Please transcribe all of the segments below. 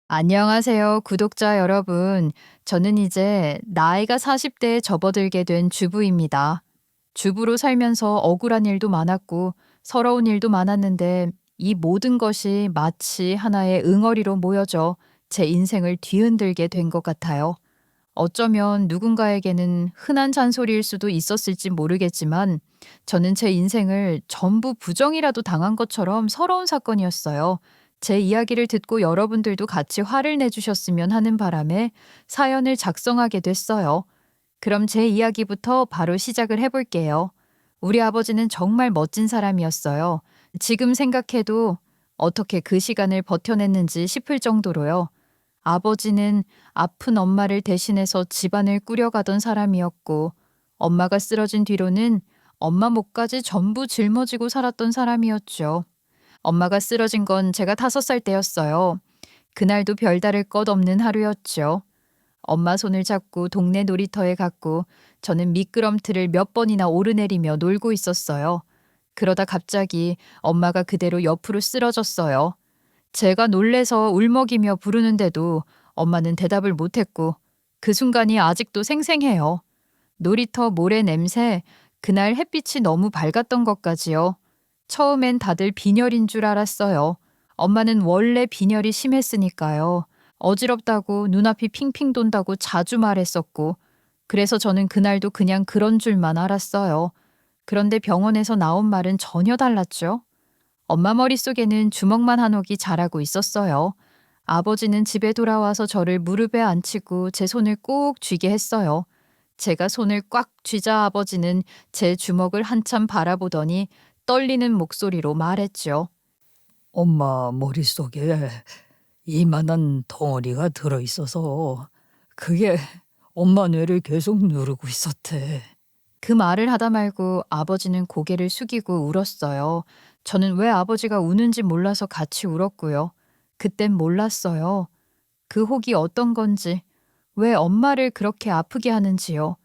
안녕하세요, 구독자 여러분. 저는 이제 나이가 40대에 접어들게 된 주부입니다. 주부로 살면서 억울한 일도 많았고 서러운 일도 많았는데 이 모든 것이 마치 하나의 응어리로 모여져 제 인생을 뒤흔들게 된 것 같아요. 어쩌면 누군가에게는 흔한 잔소리일 수도 있었을지 모르겠지만 저는 제 인생을 전부 부정이라도 당한 것처럼 서러운 사건이었어요. 제 이야기를 듣고 여러분들도 같이 화를 내주셨으면 하는 바람에 사연을 작성하게 됐어요. 그럼 제 이야기부터 바로 시작을 해볼게요. 우리 아버지는 정말 멋진 사람이었어요. 지금 생각해도 어떻게 그 시간을 버텨냈는지 싶을 정도로요. 아버지는 아픈 엄마를 대신해서 집안을 꾸려가던 사람이었고, 엄마가 쓰러진 뒤로는 엄마 목까지 전부 짊어지고 살았던 사람이었죠. 엄마가 쓰러진 건 제가 5살 때였어요. 그날도 별다를 것 없는 하루였죠. 엄마 손을 잡고 동네 놀이터에 갔고 저는 미끄럼틀을 몇 번이나 오르내리며 놀고 있었어요. 그러다 갑자기 엄마가 그대로 옆으로 쓰러졌어요. 제가 놀래서 울먹이며 부르는데도 엄마는 대답을 못했고 그 순간이 아직도 생생해요. 놀이터 모래 냄새, 그날 햇빛이 너무 밝았던 것까지요. 처음엔 다들 빈혈인 줄 알았어요. 엄마는 원래 빈혈이 심했으니까요. 어지럽다고 눈앞이 핑핑 돈다고 자주 말했었고, 그래서 저는 그날도 그냥 그런 줄만 알았어요. 그런데 병원에서 나온 말은 전혀 달랐죠. 엄마 머릿속에는 주먹만 한 옥이 자라고 있었어요. 아버지는 집에 돌아와서 저를 무릎에 앉히고 제 손을 꼭 쥐게 했어요. 제가 손을 꽉 쥐자 아버지는 제 주먹을 한참 바라보더니 떨리는 목소리로 말했죠. 엄마 머릿속에 이만한 덩어리가 들어있어서 그게 엄마 뇌를 계속 누르고 있었대. 그 말을 하다 말고 아버지는 고개를 숙이고 울었어요. 저는 왜 아버지가 우는지 몰라서 같이 울었고요. 그땐 몰랐어요. 그 혹이 어떤 건지, 왜 엄마를 그렇게 아프게 하는지요.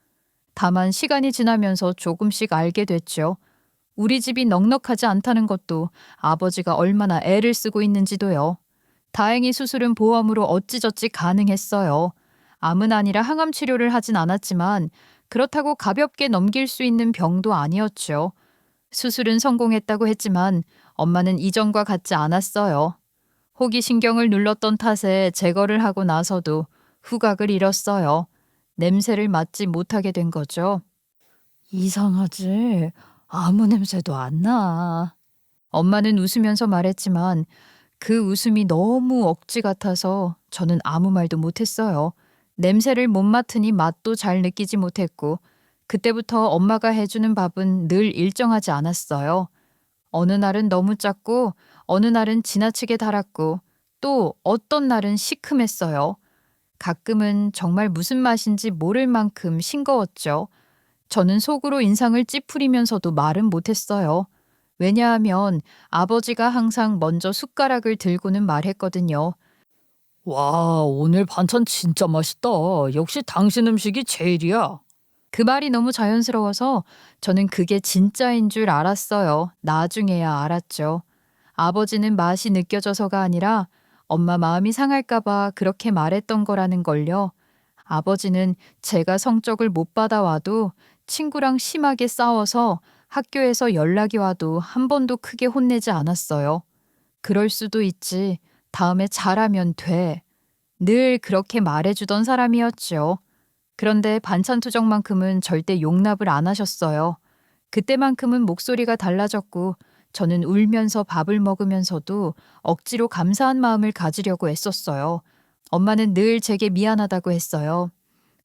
다만 시간이 지나면서 조금씩 알게 됐죠. 우리 집이 넉넉하지 않다는 것도, 아버지가 얼마나 애를 쓰고 있는지도요. 다행히 수술은 보험으로 어찌저찌 가능했어요. 암은 아니라 항암 치료를 하진 않았지만 그렇다고 가볍게 넘길 수 있는 병도 아니었죠. 수술은 성공했다고 했지만 엄마는 이전과 같지 않았어요. 혹이 신경을 눌렀던 탓에 제거를 하고 나서도 후각을 잃었어요. 냄새를 맡지 못하게 된 거죠. 이상하지? 아무 냄새도 안 나. 엄마는 웃으면서 말했지만 그 웃음이 너무 억지 같아서 저는 아무 말도 못했어요. 냄새를 못 맡으니 맛도 잘 느끼지 못했고, 그때부터 엄마가 해주는 밥은 늘 일정하지 않았어요. 어느 날은 너무 짰고, 어느 날은 지나치게 달았고, 또 어떤 날은 시큼했어요. 가끔은 정말 무슨 맛인지 모를 만큼 싱거웠죠. 저는 속으로 인상을 찌푸리면서도 말은 못했어요. 왜냐하면 아버지가 항상 먼저 숟가락을 들고는 말했거든요. 와, 오늘 반찬 진짜 맛있다. 역시 당신 음식이 제일이야. 그 말이 너무 자연스러워서 저는 그게 진짜인 줄 알았어요. 나중에야 알았죠. 아버지는 맛이 느껴져서가 아니라 엄마 마음이 상할까봐 그렇게 말했던 거라는 걸요. 아버지는 제가 성적을 못 받아와도 친구랑 심하게 싸워서 학교에서 연락이 와도 한 번도 크게 혼내지 않았어요. 그럴 수도 있지. 다음에 잘하면 돼. 늘 그렇게 말해주던 사람이었죠. 그런데 반찬 투정만큼은 절대 용납을 안 하셨어요. 그때만큼은 목소리가 달라졌고 저는 울면서 밥을 먹으면서도 억지로 감사한 마음을 가지려고 애썼어요. 엄마는 늘 제게 미안하다고 했어요.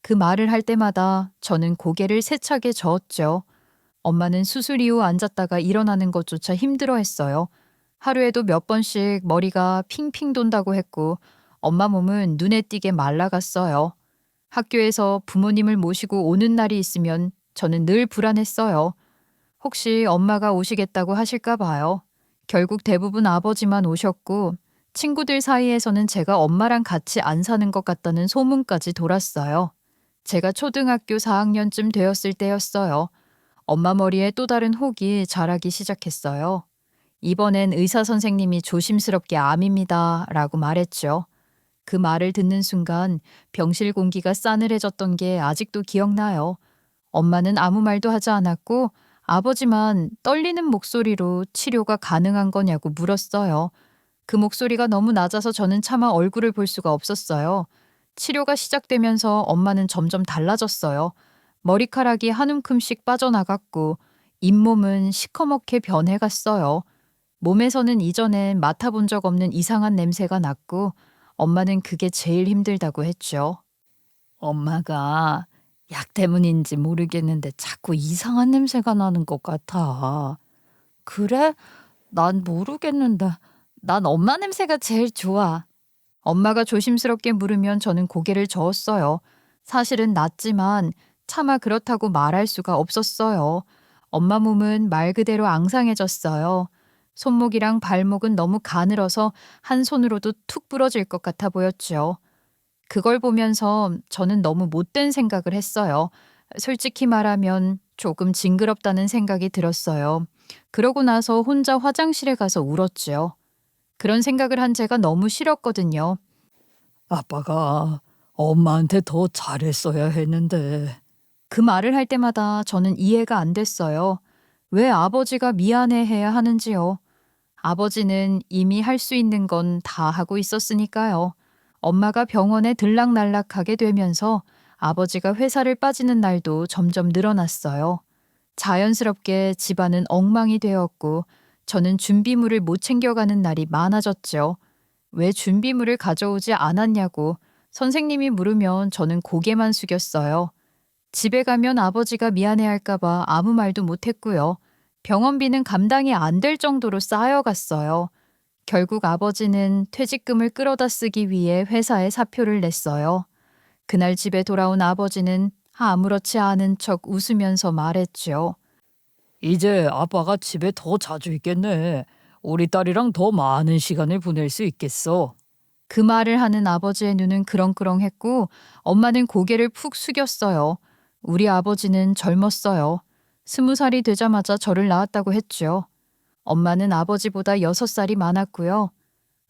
그 말을 할 때마다 저는 고개를 세차게 저었죠. 엄마는 수술 이후 앉았다가 일어나는 것조차 힘들어했어요. 하루에도 몇 번씩 머리가 핑핑 돈다고 했고 엄마 몸은 눈에 띄게 말라갔어요. 학교에서 부모님을 모시고 오는 날이 있으면 저는 늘 불안했어요. 혹시 엄마가 오시겠다고 하실까 봐요. 결국 대부분 아버지만 오셨고 친구들 사이에서는 제가 엄마랑 같이 안 사는 것 같다는 소문까지 돌았어요. 제가 초등학교 4학년쯤 되었을 때였어요. 엄마 머리에 또 다른 혹이 자라기 시작했어요. 이번엔 의사 선생님이 조심스럽게 암입니다 라고 말했죠. 그 말을 듣는 순간 병실 공기가 싸늘해졌던 게 아직도 기억나요. 엄마는 아무 말도 하지 않았고 아버지만 떨리는 목소리로 치료가 가능한 거냐고 물었어요. 그 목소리가 너무 낮아서 저는 차마 얼굴을 볼 수가 없었어요. 치료가 시작되면서 엄마는 점점 달라졌어요. 머리카락이 한 움큼씩 빠져나갔고 잇몸은 시커멓게 변해갔어요. 몸에서는 이전엔 맡아본 적 없는 이상한 냄새가 났고 엄마는 그게 제일 힘들다고 했죠. 엄마가 약 때문인지 모르겠는데 자꾸 이상한 냄새가 나는 것 같아. 그래? 난 모르겠는데. 난 엄마 냄새가 제일 좋아. 엄마가 조심스럽게 물으면 저는 고개를 저었어요. 사실은 낫지만 차마 그렇다고 말할 수가 없었어요. 엄마 몸은 말 그대로 앙상해졌어요. 손목이랑 발목은 너무 가늘어서 한 손으로도 툭 부러질 것 같아 보였죠. 그걸 보면서 저는 너무 못된 생각을 했어요. 솔직히 말하면 조금 징그럽다는 생각이 들었어요. 그러고 나서 혼자 화장실에 가서 울었죠. 그런 생각을 한 제가 너무 싫었거든요. 아빠가 엄마한테 더 잘했어야 했는데. 그 말을 할 때마다 저는 이해가 안 됐어요. 왜 아버지가 미안해해야 하는지요. 아버지는 이미 할 수 있는 건 다 하고 있었으니까요. 엄마가 병원에 들락날락하게 되면서 아버지가 회사를 빠지는 날도 점점 늘어났어요. 자연스럽게 집안은 엉망이 되었고 저는 준비물을 못 챙겨가는 날이 많아졌죠. 왜 준비물을 가져오지 않았냐고 선생님이 물으면 저는 고개만 숙였어요. 집에 가면 아버지가 미안해할까봐 아무 말도 못했고요. 병원비는 감당이 안 될 정도로 쌓여갔어요. 결국 아버지는 퇴직금을 끌어다 쓰기 위해 회사에 사표를 냈어요. 그날 집에 돌아온 아버지는 아무렇지 않은 척 웃으면서 말했죠. 이제 아빠가 집에 더 자주 있겠네. 우리 딸이랑 더 많은 시간을 보낼 수 있겠어. 그 말을 하는 아버지의 눈은 그렁그렁했고 엄마는 고개를 푹 숙였어요. 우리 아버지는 젊었어요. 20살이 되자마자 저를 낳았다고 했죠. 엄마는 아버지보다 6살이 많았고요.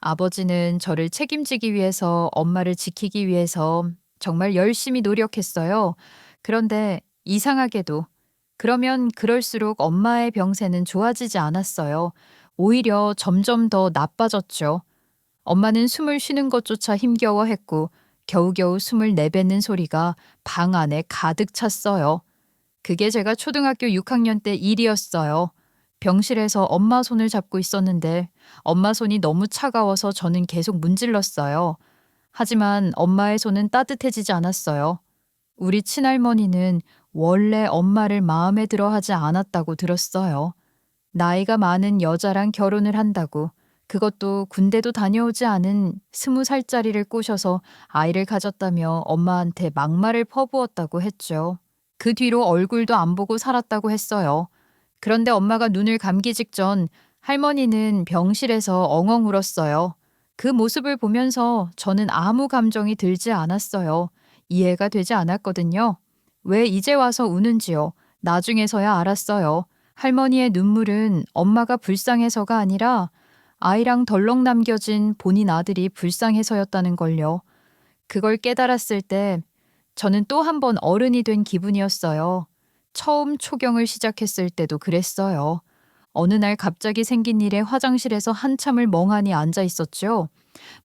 아버지는 저를 책임지기 위해서 엄마를 지키기 위해서 정말 열심히 노력했어요. 그런데 이상하게도 그러면 그럴수록 엄마의 병세는 좋아지지 않았어요. 오히려 점점 더 나빠졌죠. 엄마는 숨을 쉬는 것조차 힘겨워했고 겨우겨우 숨을 내뱉는 소리가 방 안에 가득 찼어요. 그게 제가 초등학교 6학년 때 일이었어요. 병실에서 엄마 손을 잡고 있었는데 엄마 손이 너무 차가워서 저는 계속 문질렀어요. 하지만 엄마의 손은 따뜻해지지 않았어요. 우리 친할머니는 원래 엄마를 마음에 들어 하지 않았다고 들었어요. 나이가 많은 여자랑 결혼을 한다고 그것도 군대도 다녀오지 않은 20살짜리를 꼬셔서 아이를 가졌다며 엄마한테 막말을 퍼부었다고 했죠. 그 뒤로 얼굴도 안 보고 살았다고 했어요. 그런데 엄마가 눈을 감기 직전 할머니는 병실에서 엉엉 울었어요. 그 모습을 보면서 저는 아무 감정이 들지 않았어요. 이해가 되지 않았거든요. 왜 이제 와서 우는지요. 나중에서야 알았어요. 할머니의 눈물은 엄마가 불쌍해서가 아니라 아이랑 덜렁 남겨진 본인 아들이 불쌍해서였다는 걸요. 그걸 깨달았을 때 저는 또 한 번 어른이 된 기분이었어요. 처음 초경을 시작했을 때도 그랬어요. 어느 날 갑자기 생긴 일에 화장실에서 한참을 멍하니 앉아 있었죠.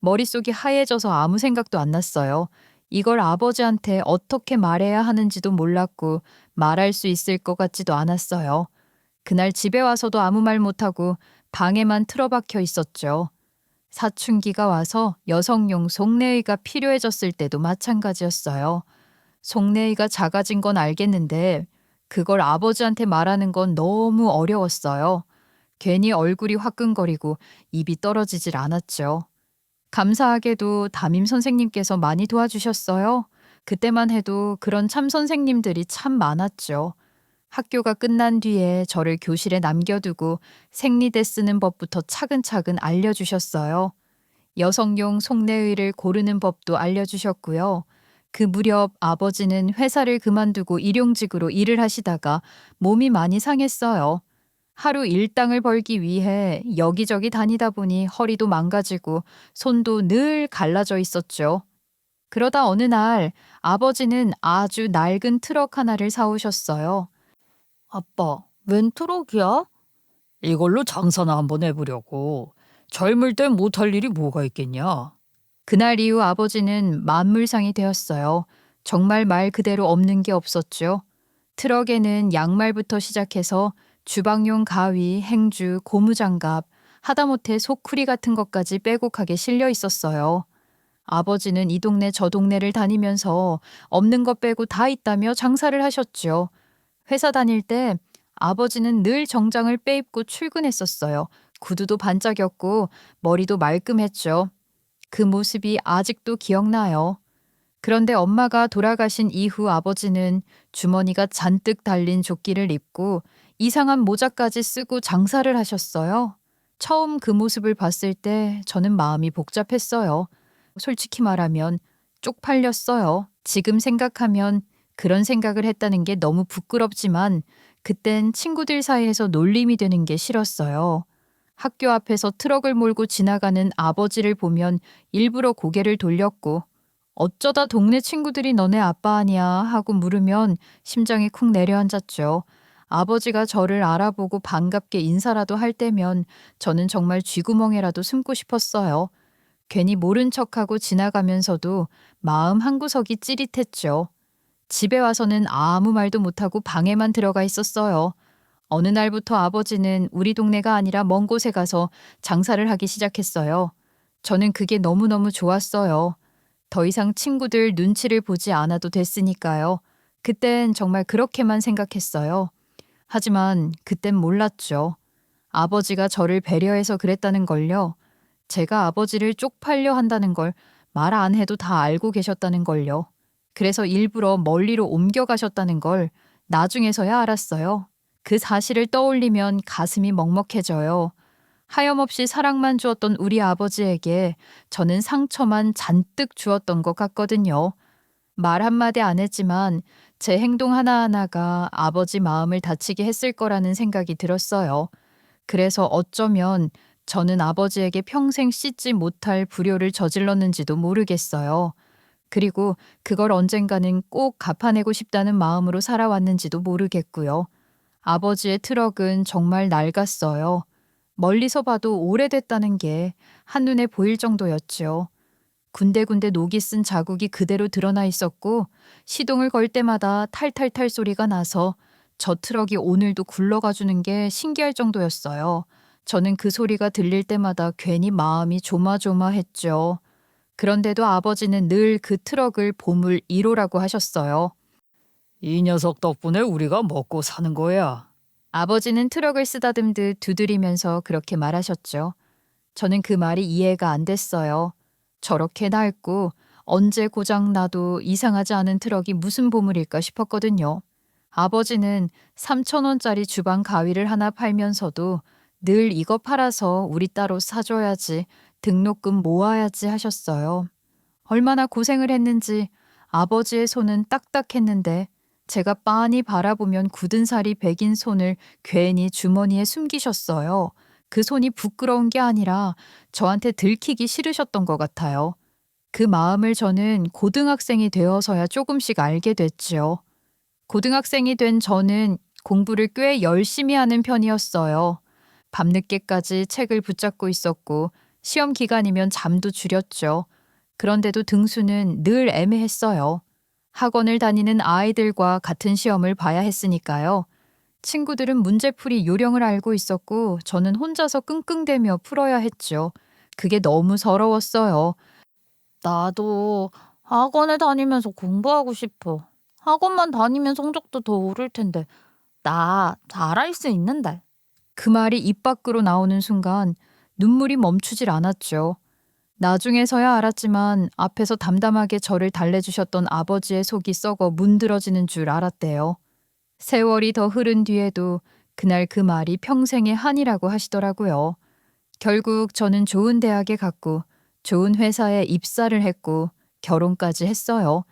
머릿속이 하얘져서 아무 생각도 안 났어요. 이걸 아버지한테 어떻게 말해야 하는지도 몰랐고 말할 수 있을 것 같지도 않았어요. 그날 집에 와서도 아무 말 못하고 방에만 틀어박혀 있었죠. 사춘기가 와서 여성용 속내의가 필요해졌을 때도 마찬가지였어요. 속내의가 작아진 건 알겠는데 그걸 아버지한테 말하는 건 너무 어려웠어요. 괜히 얼굴이 화끈거리고 입이 떨어지질 않았죠. 감사하게도 담임 선생님께서 많이 도와주셨어요. 그때만 해도 그런 참 선생님들이 참 많았죠. 학교가 끝난 뒤에 저를 교실에 남겨두고 생리대 쓰는 법부터 차근차근 알려주셨어요. 여성용 속내의를 고르는 법도 알려주셨고요. 그 무렵 아버지는 회사를 그만두고 일용직으로 일을 하시다가 몸이 많이 상했어요. 하루 일당을 벌기 위해 여기저기 다니다 보니 허리도 망가지고 손도 늘 갈라져 있었죠. 그러다 어느 날 아버지는 아주 낡은 트럭 하나를 사오셨어요. 아빠, 웬 트럭이야? 이걸로 장사나 한번 해보려고. 젊을 땐 못할 일이 뭐가 있겠냐? 그날 이후 아버지는 만물상이 되었어요. 정말 말 그대로 없는 게 없었죠. 트럭에는 양말부터 시작해서 주방용 가위, 행주, 고무장갑, 하다못해 소쿠리 같은 것까지 빼곡하게 실려 있었어요. 아버지는 이 동네 저 동네를 다니면서 없는 것 빼고 다 있다며 장사를 하셨죠. 회사 다닐 때 아버지는 늘 정장을 빼입고 출근했었어요. 구두도 반짝였고 머리도 말끔했죠. 그 모습이 아직도 기억나요. 그런데 엄마가 돌아가신 이후 아버지는 주머니가 잔뜩 달린 조끼를 입고 이상한 모자까지 쓰고 장사를 하셨어요. 처음 그 모습을 봤을 때 저는 마음이 복잡했어요. 솔직히 말하면 쪽팔렸어요. 지금 생각하면 그런 생각을 했다는 게 너무 부끄럽지만 그땐 친구들 사이에서 놀림이 되는 게 싫었어요. 학교 앞에서 트럭을 몰고 지나가는 아버지를 보면 일부러 고개를 돌렸고 어쩌다 동네 친구들이 너네 아빠 아니야 하고 물으면 심장이 쿵 내려앉았죠. 아버지가 저를 알아보고 반갑게 인사라도 할 때면 저는 정말 쥐구멍에라도 숨고 싶었어요. 괜히 모른 척하고 지나가면서도 마음 한구석이 찌릿했죠. 집에 와서는 아무 말도 못하고 방에만 들어가 있었어요. 어느 날부터 아버지는 우리 동네가 아니라 먼 곳에 가서 장사를 하기 시작했어요. 저는 그게 너무너무 좋았어요. 더 이상 친구들 눈치를 보지 않아도 됐으니까요. 그땐 정말 그렇게만 생각했어요. 하지만 그땐 몰랐죠. 아버지가 저를 배려해서 그랬다는 걸요. 제가 아버지를 쪽팔려 한다는 걸 말 안 해도 다 알고 계셨다는 걸요. 그래서 일부러 멀리로 옮겨가셨다는 걸 나중에서야 알았어요. 그 사실을 떠올리면 가슴이 먹먹해져요. 하염없이 사랑만 주었던 우리 아버지에게 저는 상처만 잔뜩 주었던 것 같거든요. 말 한마디 안 했지만 제 행동 하나하나가 아버지 마음을 다치게 했을 거라는 생각이 들었어요. 그래서 어쩌면 저는 아버지에게 평생 씻지 못할 불효를 저질렀는지도 모르겠어요. 그리고 그걸 언젠가는 꼭 갚아내고 싶다는 마음으로 살아왔는지도 모르겠고요. 아버지의 트럭은 정말 낡았어요. 멀리서 봐도 오래됐다는 게 한눈에 보일 정도였죠. 군데군데 녹이 쓴 자국이 그대로 드러나 있었고 시동을 걸 때마다 탈탈탈 소리가 나서 저 트럭이 오늘도 굴러가 주는 게 신기할 정도였어요. 저는 그 소리가 들릴 때마다 괜히 마음이 조마조마했죠. 그런데도 아버지는 늘 그 트럭을 보물 1호라고 하셨어요. 이 녀석 덕분에 우리가 먹고 사는 거야. 아버지는 트럭을 쓰다듬듯 두드리면서 그렇게 말하셨죠. 저는 그 말이 이해가 안 됐어요. 저렇게 낡고 언제 고장 나도 이상하지 않은 트럭이 무슨 보물일까 싶었거든요. 아버지는 3,000원짜리 주방 가위를 하나 팔면서도 늘 이거 팔아서 우리 따로 사줘야지, 등록금 모아야지 하셨어요. 얼마나 고생을 했는지 아버지의 손은 딱딱했는데 제가 빤히 바라보면 굳은 살이 배긴 손을 괜히 주머니에 숨기셨어요. 그 손이 부끄러운 게 아니라 저한테 들키기 싫으셨던 것 같아요. 그 마음을 저는 고등학생이 되어서야 조금씩 알게 됐지요. 고등학생이 된 저는 공부를 꽤 열심히 하는 편이었어요. 밤늦게까지 책을 붙잡고 있었고 시험 기간이면 잠도 줄였죠. 그런데도 등수는 늘 애매했어요. 학원을 다니는 아이들과 같은 시험을 봐야 했으니까요. 친구들은 문제풀이 요령을 알고 있었고 저는 혼자서 끙끙대며 풀어야 했죠. 그게 너무 서러웠어요. 나도 학원에 다니면서 공부하고 싶어. 학원만 다니면 성적도 더 오를 텐데. 나 잘할 수 있는데. 그 말이 입 밖으로 나오는 순간 눈물이 멈추질 않았죠. 나중에서야 알았지만 앞에서 담담하게 저를 달래주셨던 아버지의 속이 썩어 문드러지는 줄 알았대요. 세월이 더 흐른 뒤에도 그날 그 말이 평생의 한이라고 하시더라고요. 결국 저는 좋은 대학에 갔고 좋은 회사에 입사를 했고 결혼까지 했어요.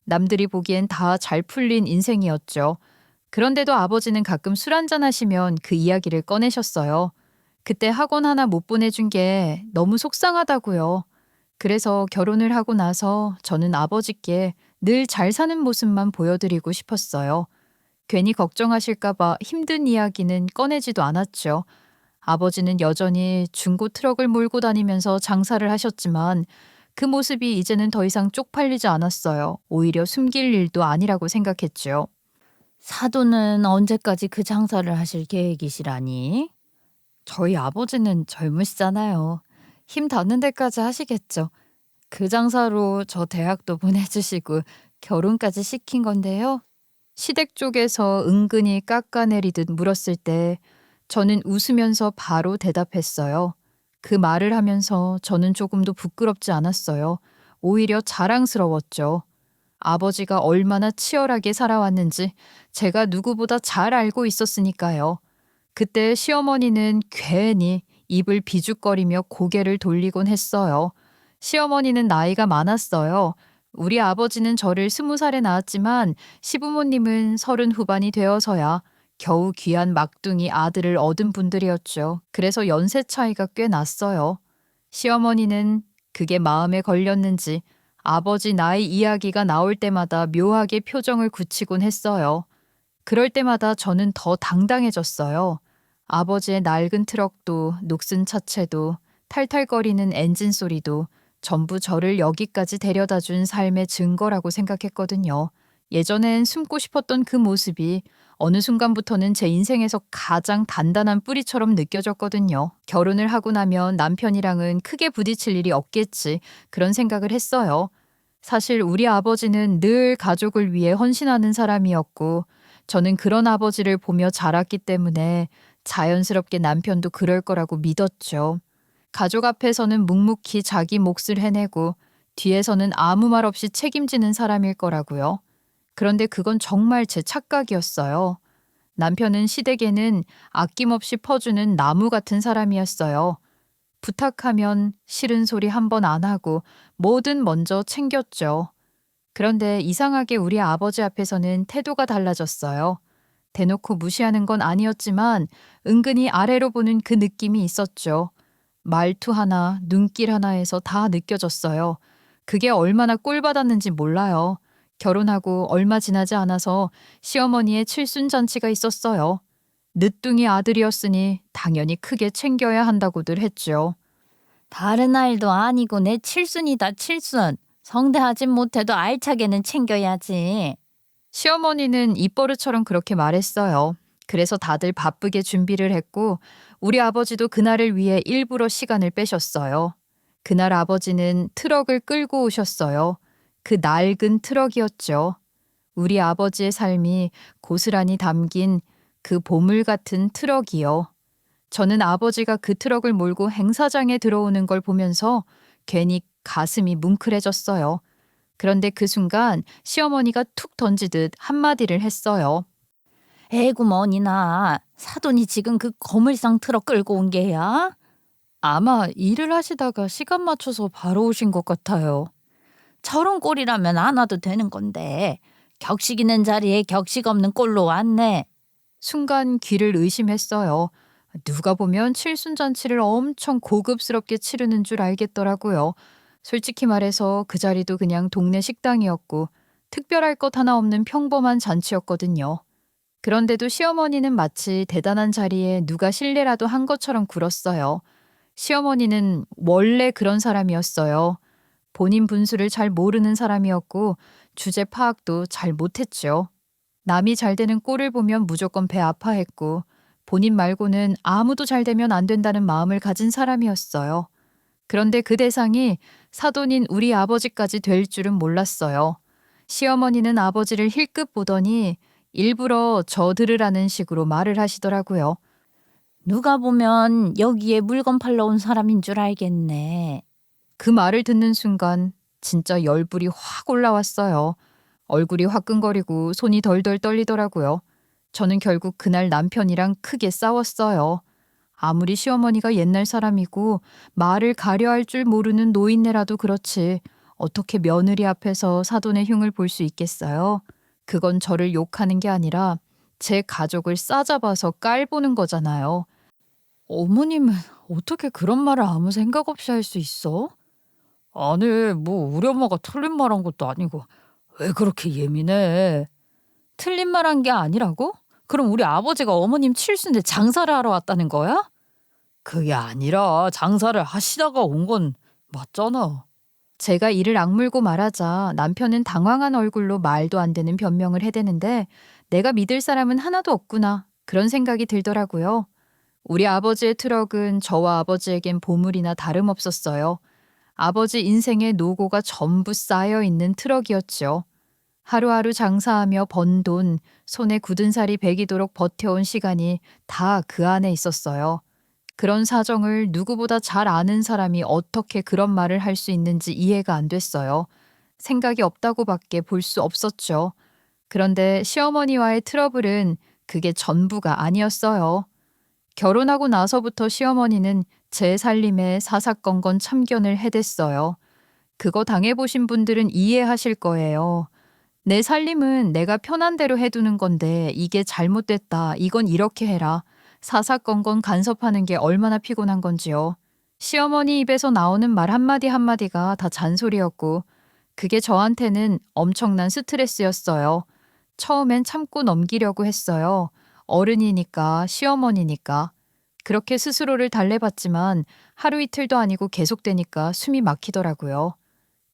남들이 보기엔 다 잘 풀린 인생이었죠. 그런데도 아버지는 가끔 술 한잔 하시면 그 이야기를 꺼내셨어요. 그때 학원 하나 못 보내준 게 너무 속상하다고요. 그래서 결혼을 하고 나서 저는 아버지께 늘 잘 사는 모습만 보여드리고 싶었어요. 괜히 걱정하실까봐 힘든 이야기는 꺼내지도 않았죠. 아버지는 여전히 중고 트럭을 몰고 다니면서 장사를 하셨지만 그 모습이 이제는 더 이상 쪽팔리지 않았어요. 오히려 숨길 일도 아니라고 생각했죠. 사돈은 언제까지 그 장사를 하실 계획이시라니? 저희 아버지는 젊으시잖아요. 힘 닿는 데까지 하시겠죠. 그 장사로 저 대학도 보내주시고 결혼까지 시킨 건데요. 시댁 쪽에서 은근히 깎아내리듯 물었을 때 저는 웃으면서 바로 대답했어요. 그 말을 하면서 저는 조금도 부끄럽지 않았어요. 오히려 자랑스러웠죠. 아버지가 얼마나 치열하게 살아왔는지 제가 누구보다 잘 알고 있었으니까요. 그때 시어머니는 괜히 입을 비죽거리며 고개를 돌리곤 했어요. 시어머니는 나이가 많았어요. 우리 아버지는 저를 20살에 낳았지만 시부모님은 30 후반이 되어서야 겨우 귀한 막둥이 아들을 얻은 분들이었죠. 그래서 연세 차이가 꽤 났어요. 시어머니는 그게 마음에 걸렸는지 아버지 나이 이야기가 나올 때마다 묘하게 표정을 굳히곤 했어요. 그럴 때마다 저는 더 당당해졌어요. 아버지의 낡은 트럭도 녹슨 차체도 탈탈거리는 엔진 소리도 전부 저를 여기까지 데려다 준 삶의 증거라고 생각했거든요. 예전엔 숨고 싶었던 그 모습이 어느 순간부터는 제 인생에서 가장 단단한 뿌리처럼 느껴졌거든요. 결혼을 하고 나면 남편이랑은 크게 부딪힐 일이 없겠지 그런 생각을 했어요. 사실 우리 아버지는 늘 가족을 위해 헌신하는 사람이었고 저는 그런 아버지를 보며 자랐기 때문에 자연스럽게 남편도 그럴 거라고 믿었죠. 가족 앞에서는 묵묵히 자기 몫을 해내고 뒤에서는 아무 말 없이 책임지는 사람일 거라고요. 그런데 그건 정말 제 착각이었어요. 남편은 시댁에는 아낌없이 퍼주는 나무 같은 사람이었어요. 부탁하면 싫은 소리 한 번 안 하고 뭐든 먼저 챙겼죠. 그런데 이상하게 우리 아버지 앞에서는 태도가 달라졌어요. 대놓고 무시하는 건 아니었지만 은근히 아래로 보는 그 느낌이 있었죠. 말투 하나, 눈길 하나에서 다 느껴졌어요. 그게 얼마나 꼴받았는지 몰라요. 결혼하고 얼마 지나지 않아서 시어머니의 칠순잔치가 있었어요. 늦둥이 아들이었으니 당연히 크게 챙겨야 한다고들 했죠. 다른 아이도 아니고 내 칠순이다 칠순. 성대하진 못해도 알차게는 챙겨야지. 시어머니는 입버릇처럼 그렇게 말했어요. 그래서 다들 바쁘게 준비를 했고 우리 아버지도 그날을 위해 일부러 시간을 빼셨어요. 그날 아버지는 트럭을 끌고 오셨어요. 그 낡은 트럭이었죠. 우리 아버지의 삶이 고스란히 담긴 그 보물 같은 트럭이요. 저는 아버지가 그 트럭을 몰고 행사장에 들어오는 걸 보면서 괜히 가슴이 뭉클해졌어요. 그런데 그 순간 시어머니가 툭 던지듯 한마디를 했어요. 에구 머니나 사돈이 지금 그 거물상 트럭 끌고 온 게야? 아마 일을 하시다가 시간 맞춰서 바로 오신 것 같아요. 저런 꼴이라면 안 와도 되는 건데 격식 있는 자리에 격식 없는 꼴로 왔네. 순간 귀를 의심했어요. 누가 보면 칠순잔치를 엄청 고급스럽게 치르는 줄 알겠더라고요. 솔직히 말해서 그 자리도 그냥 동네 식당이었고 특별할 것 하나 없는 평범한 잔치였거든요. 그런데도 시어머니는 마치 대단한 자리에 누가 실례라도 한 것처럼 굴었어요. 시어머니는 원래 그런 사람이었어요. 본인 분수를 잘 모르는 사람이었고 주제 파악도 잘 못했죠. 남이 잘 되는 꼴을 보면 무조건 배 아파했고 본인 말고는 아무도 잘 되면 안 된다는 마음을 가진 사람이었어요. 그런데 그 대상이 사돈인 우리 아버지까지 될 줄은 몰랐어요. 시어머니는 아버지를 힐끗 보더니 일부러 저 들으라는 식으로 말을 하시더라고요. 누가 보면 여기에 물건 팔러 온 사람인 줄 알겠네. 그 말을 듣는 순간 진짜 열불이 확 올라왔어요. 얼굴이 화끈거리고 손이 덜덜 떨리더라고요. 저는 결국 그날 남편이랑 크게 싸웠어요. 아무리 시어머니가 옛날 사람이고 말을 가려할 줄 모르는 노인네라도 그렇지 어떻게 며느리 앞에서 사돈의 흉을 볼 수 있겠어요? 그건 저를 욕하는 게 아니라 제 가족을 싸잡아서 깔보는 거잖아요. 어머님은 어떻게 그런 말을 아무 생각 없이 할 수 있어? 아니, 뭐 우리 엄마가 틀린 말 한 것도 아니고 왜 그렇게 예민해? 틀린 말 한 게 아니라고? 그럼 우리 아버지가 어머님 칠순에 장사를 하러 왔다는 거야? 그게 아니라 장사를 하시다가 온 건 맞잖아. 제가 이를 악물고 말하자 남편은 당황한 얼굴로 말도 안 되는 변명을 해대는데 내가 믿을 사람은 하나도 없구나 그런 생각이 들더라고요. 우리 아버지의 트럭은 저와 아버지에겐 보물이나 다름없었어요. 아버지 인생의 노고가 전부 쌓여 있는 트럭이었죠. 하루하루 장사하며 번 돈, 손에 굳은 살이 배기도록 버텨온 시간이 다 그 안에 있었어요. 그런 사정을 누구보다 잘 아는 사람이 어떻게 그런 말을 할 수 있는지 이해가 안 됐어요. 생각이 없다고밖에 볼 수 없었죠. 그런데 시어머니와의 트러블은 그게 전부가 아니었어요. 결혼하고 나서부터 시어머니는 제 살림에 사사건건 참견을 해댔어요. 그거 당해보신 분들은 이해하실 거예요. 내 살림은 내가 편한 대로 해두는 건데 이게 잘못됐다. 이건 이렇게 해라. 사사건건 간섭하는 게 얼마나 피곤한 건지요. 시어머니 입에서 나오는 말 한마디 한마디가 다 잔소리였고 그게 저한테는 엄청난 스트레스였어요. 처음엔 참고 넘기려고 했어요. 어른이니까 시어머니니까. 그렇게 스스로를 달래봤지만 하루 이틀도 아니고 계속되니까 숨이 막히더라고요.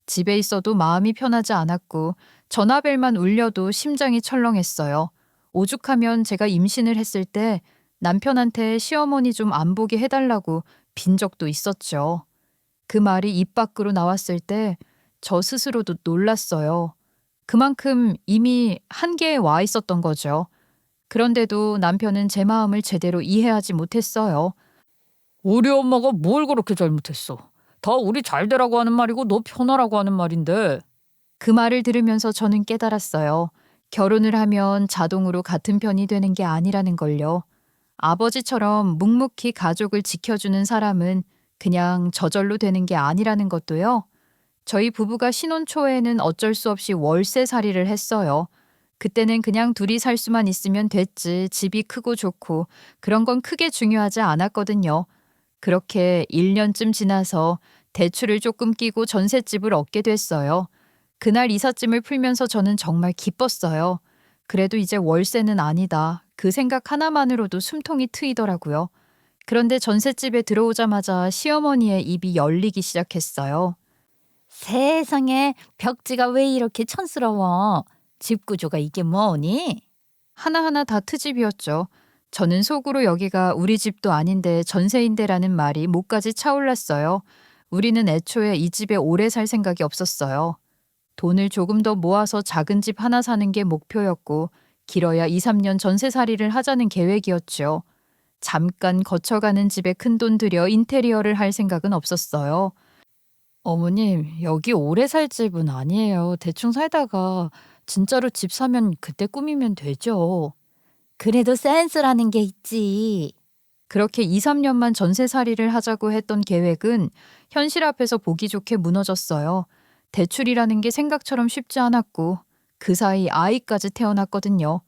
집에 있어도 마음이 편하지 않았고 전화벨만 울려도 심장이 철렁했어요. 오죽하면 제가 임신을 했을 때 남편한테 시어머니 좀 안 보게 해달라고 빈 적도 있었죠. 그 말이 입 밖으로 나왔을 때 저 스스로도 놀랐어요. 그만큼 이미 한계에 와 있었던 거죠. 그런데도 남편은 제 마음을 제대로 이해하지 못했어요. 우리 엄마가 뭘 그렇게 잘못했어? 다 우리 잘 되라고 하는 말이고 너 편하라고 하는 말인데. 그 말을 들으면서 저는 깨달았어요. 결혼을 하면 자동으로 같은 편이 되는 게 아니라는 걸요. 아버지처럼 묵묵히 가족을 지켜주는 사람은 그냥 저절로 되는 게 아니라는 것도요. 저희 부부가 신혼 초에는 어쩔 수 없이 월세살이를 했어요. 그때는 그냥 둘이 살 수만 있으면 됐지 집이 크고 좋고 그런 건 크게 중요하지 않았거든요. 그렇게 1년쯤 지나서 대출을 조금 끼고 전셋집을 얻게 됐어요. 그날 이삿짐을 풀면서 저는 정말 기뻤어요. 그래도 이제 월세는 아니다. 그 생각 하나만으로도 숨통이 트이더라고요. 그런데 전셋집에 들어오자마자 시어머니의 입이 열리기 시작했어요. 세상에 벽지가 왜 이렇게 촌스러워? 집 구조가 이게 뭐니? 하나하나 다 트집이었죠. 저는 속으로 여기가 우리 집도 아닌데 전세인데라는 말이 목까지 차올랐어요. 우리는 애초에 이 집에 오래 살 생각이 없었어요. 돈을 조금 더 모아서 작은 집 하나 사는 게 목표였고 길어야 2, 3년 전세살이를 하자는 계획이었죠. 잠깐 거쳐가는 집에 큰돈 들여 인테리어를 할 생각은 없었어요. 어머님, 여기 오래 살 집은 아니에요. 대충 살다가 진짜로 집 사면 그때 꾸미면 되죠. 그래도 센스라는 게 있지. 그렇게 2, 3년만 전세살이를 하자고 했던 계획은 현실 앞에서 보기 좋게 무너졌어요. 대출이라는 게 생각처럼 쉽지 않았고 그 사이 아이까지 태어났거든요.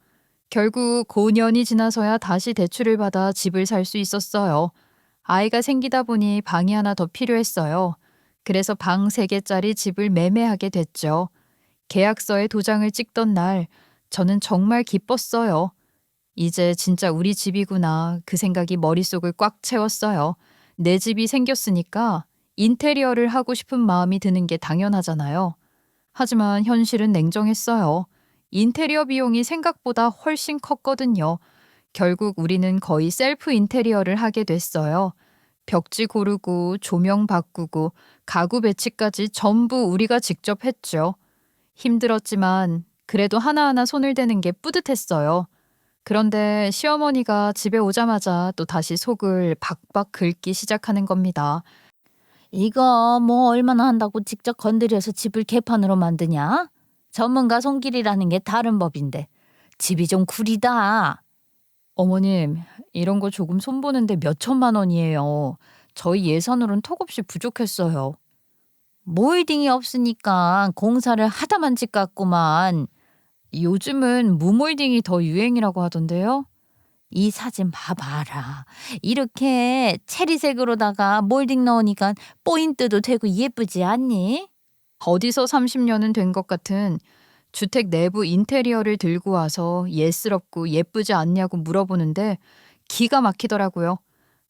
결국 고년이 지나서야 다시 대출을 받아 집을 살 수 있었어요. 아이가 생기다 보니 방이 하나 더 필요했어요. 그래서 방 3개짜리 집을 매매하게 됐죠. 계약서에 도장을 찍던 날 저는 정말 기뻤어요. 이제 진짜 우리 집이구나 그 생각이 머릿속을 꽉 채웠어요. 내 집이 생겼으니까 인테리어를 하고 싶은 마음이 드는 게 당연하잖아요. 하지만 현실은 냉정했어요. 인테리어 비용이 생각보다 훨씬 컸거든요. 결국 우리는 거의 셀프 인테리어를 하게 됐어요. 벽지 고르고 조명 바꾸고 가구 배치까지 전부 우리가 직접 했죠. 힘들었지만 그래도 하나하나 손을 대는 게 뿌듯했어요. 그런데 시어머니가 집에 오자마자 또 다시 속을 박박 긁기 시작하는 겁니다. 이거 뭐 얼마나 한다고 직접 건드려서 집을 개판으로 만드냐? 전문가 손길이라는 게 다른 법인데 집이 좀 구리다. 어머님, 이런 거 조금 손보는데 몇 천만 원이에요. 저희 예산으론 턱없이 부족했어요. 모이딩이 없으니까 공사를 하다만 집 같구만. 요즘은 무몰딩이 더 유행이라고 하던데요. 이 사진 봐봐라. 이렇게 체리색으로다가 몰딩 넣으니까 포인트도 되고 예쁘지 않니? 어디서 30년은 된 것 같은 주택 내부 인테리어를 들고 와서 예스럽고 예쁘지 않냐고 물어보는데 기가 막히더라고요.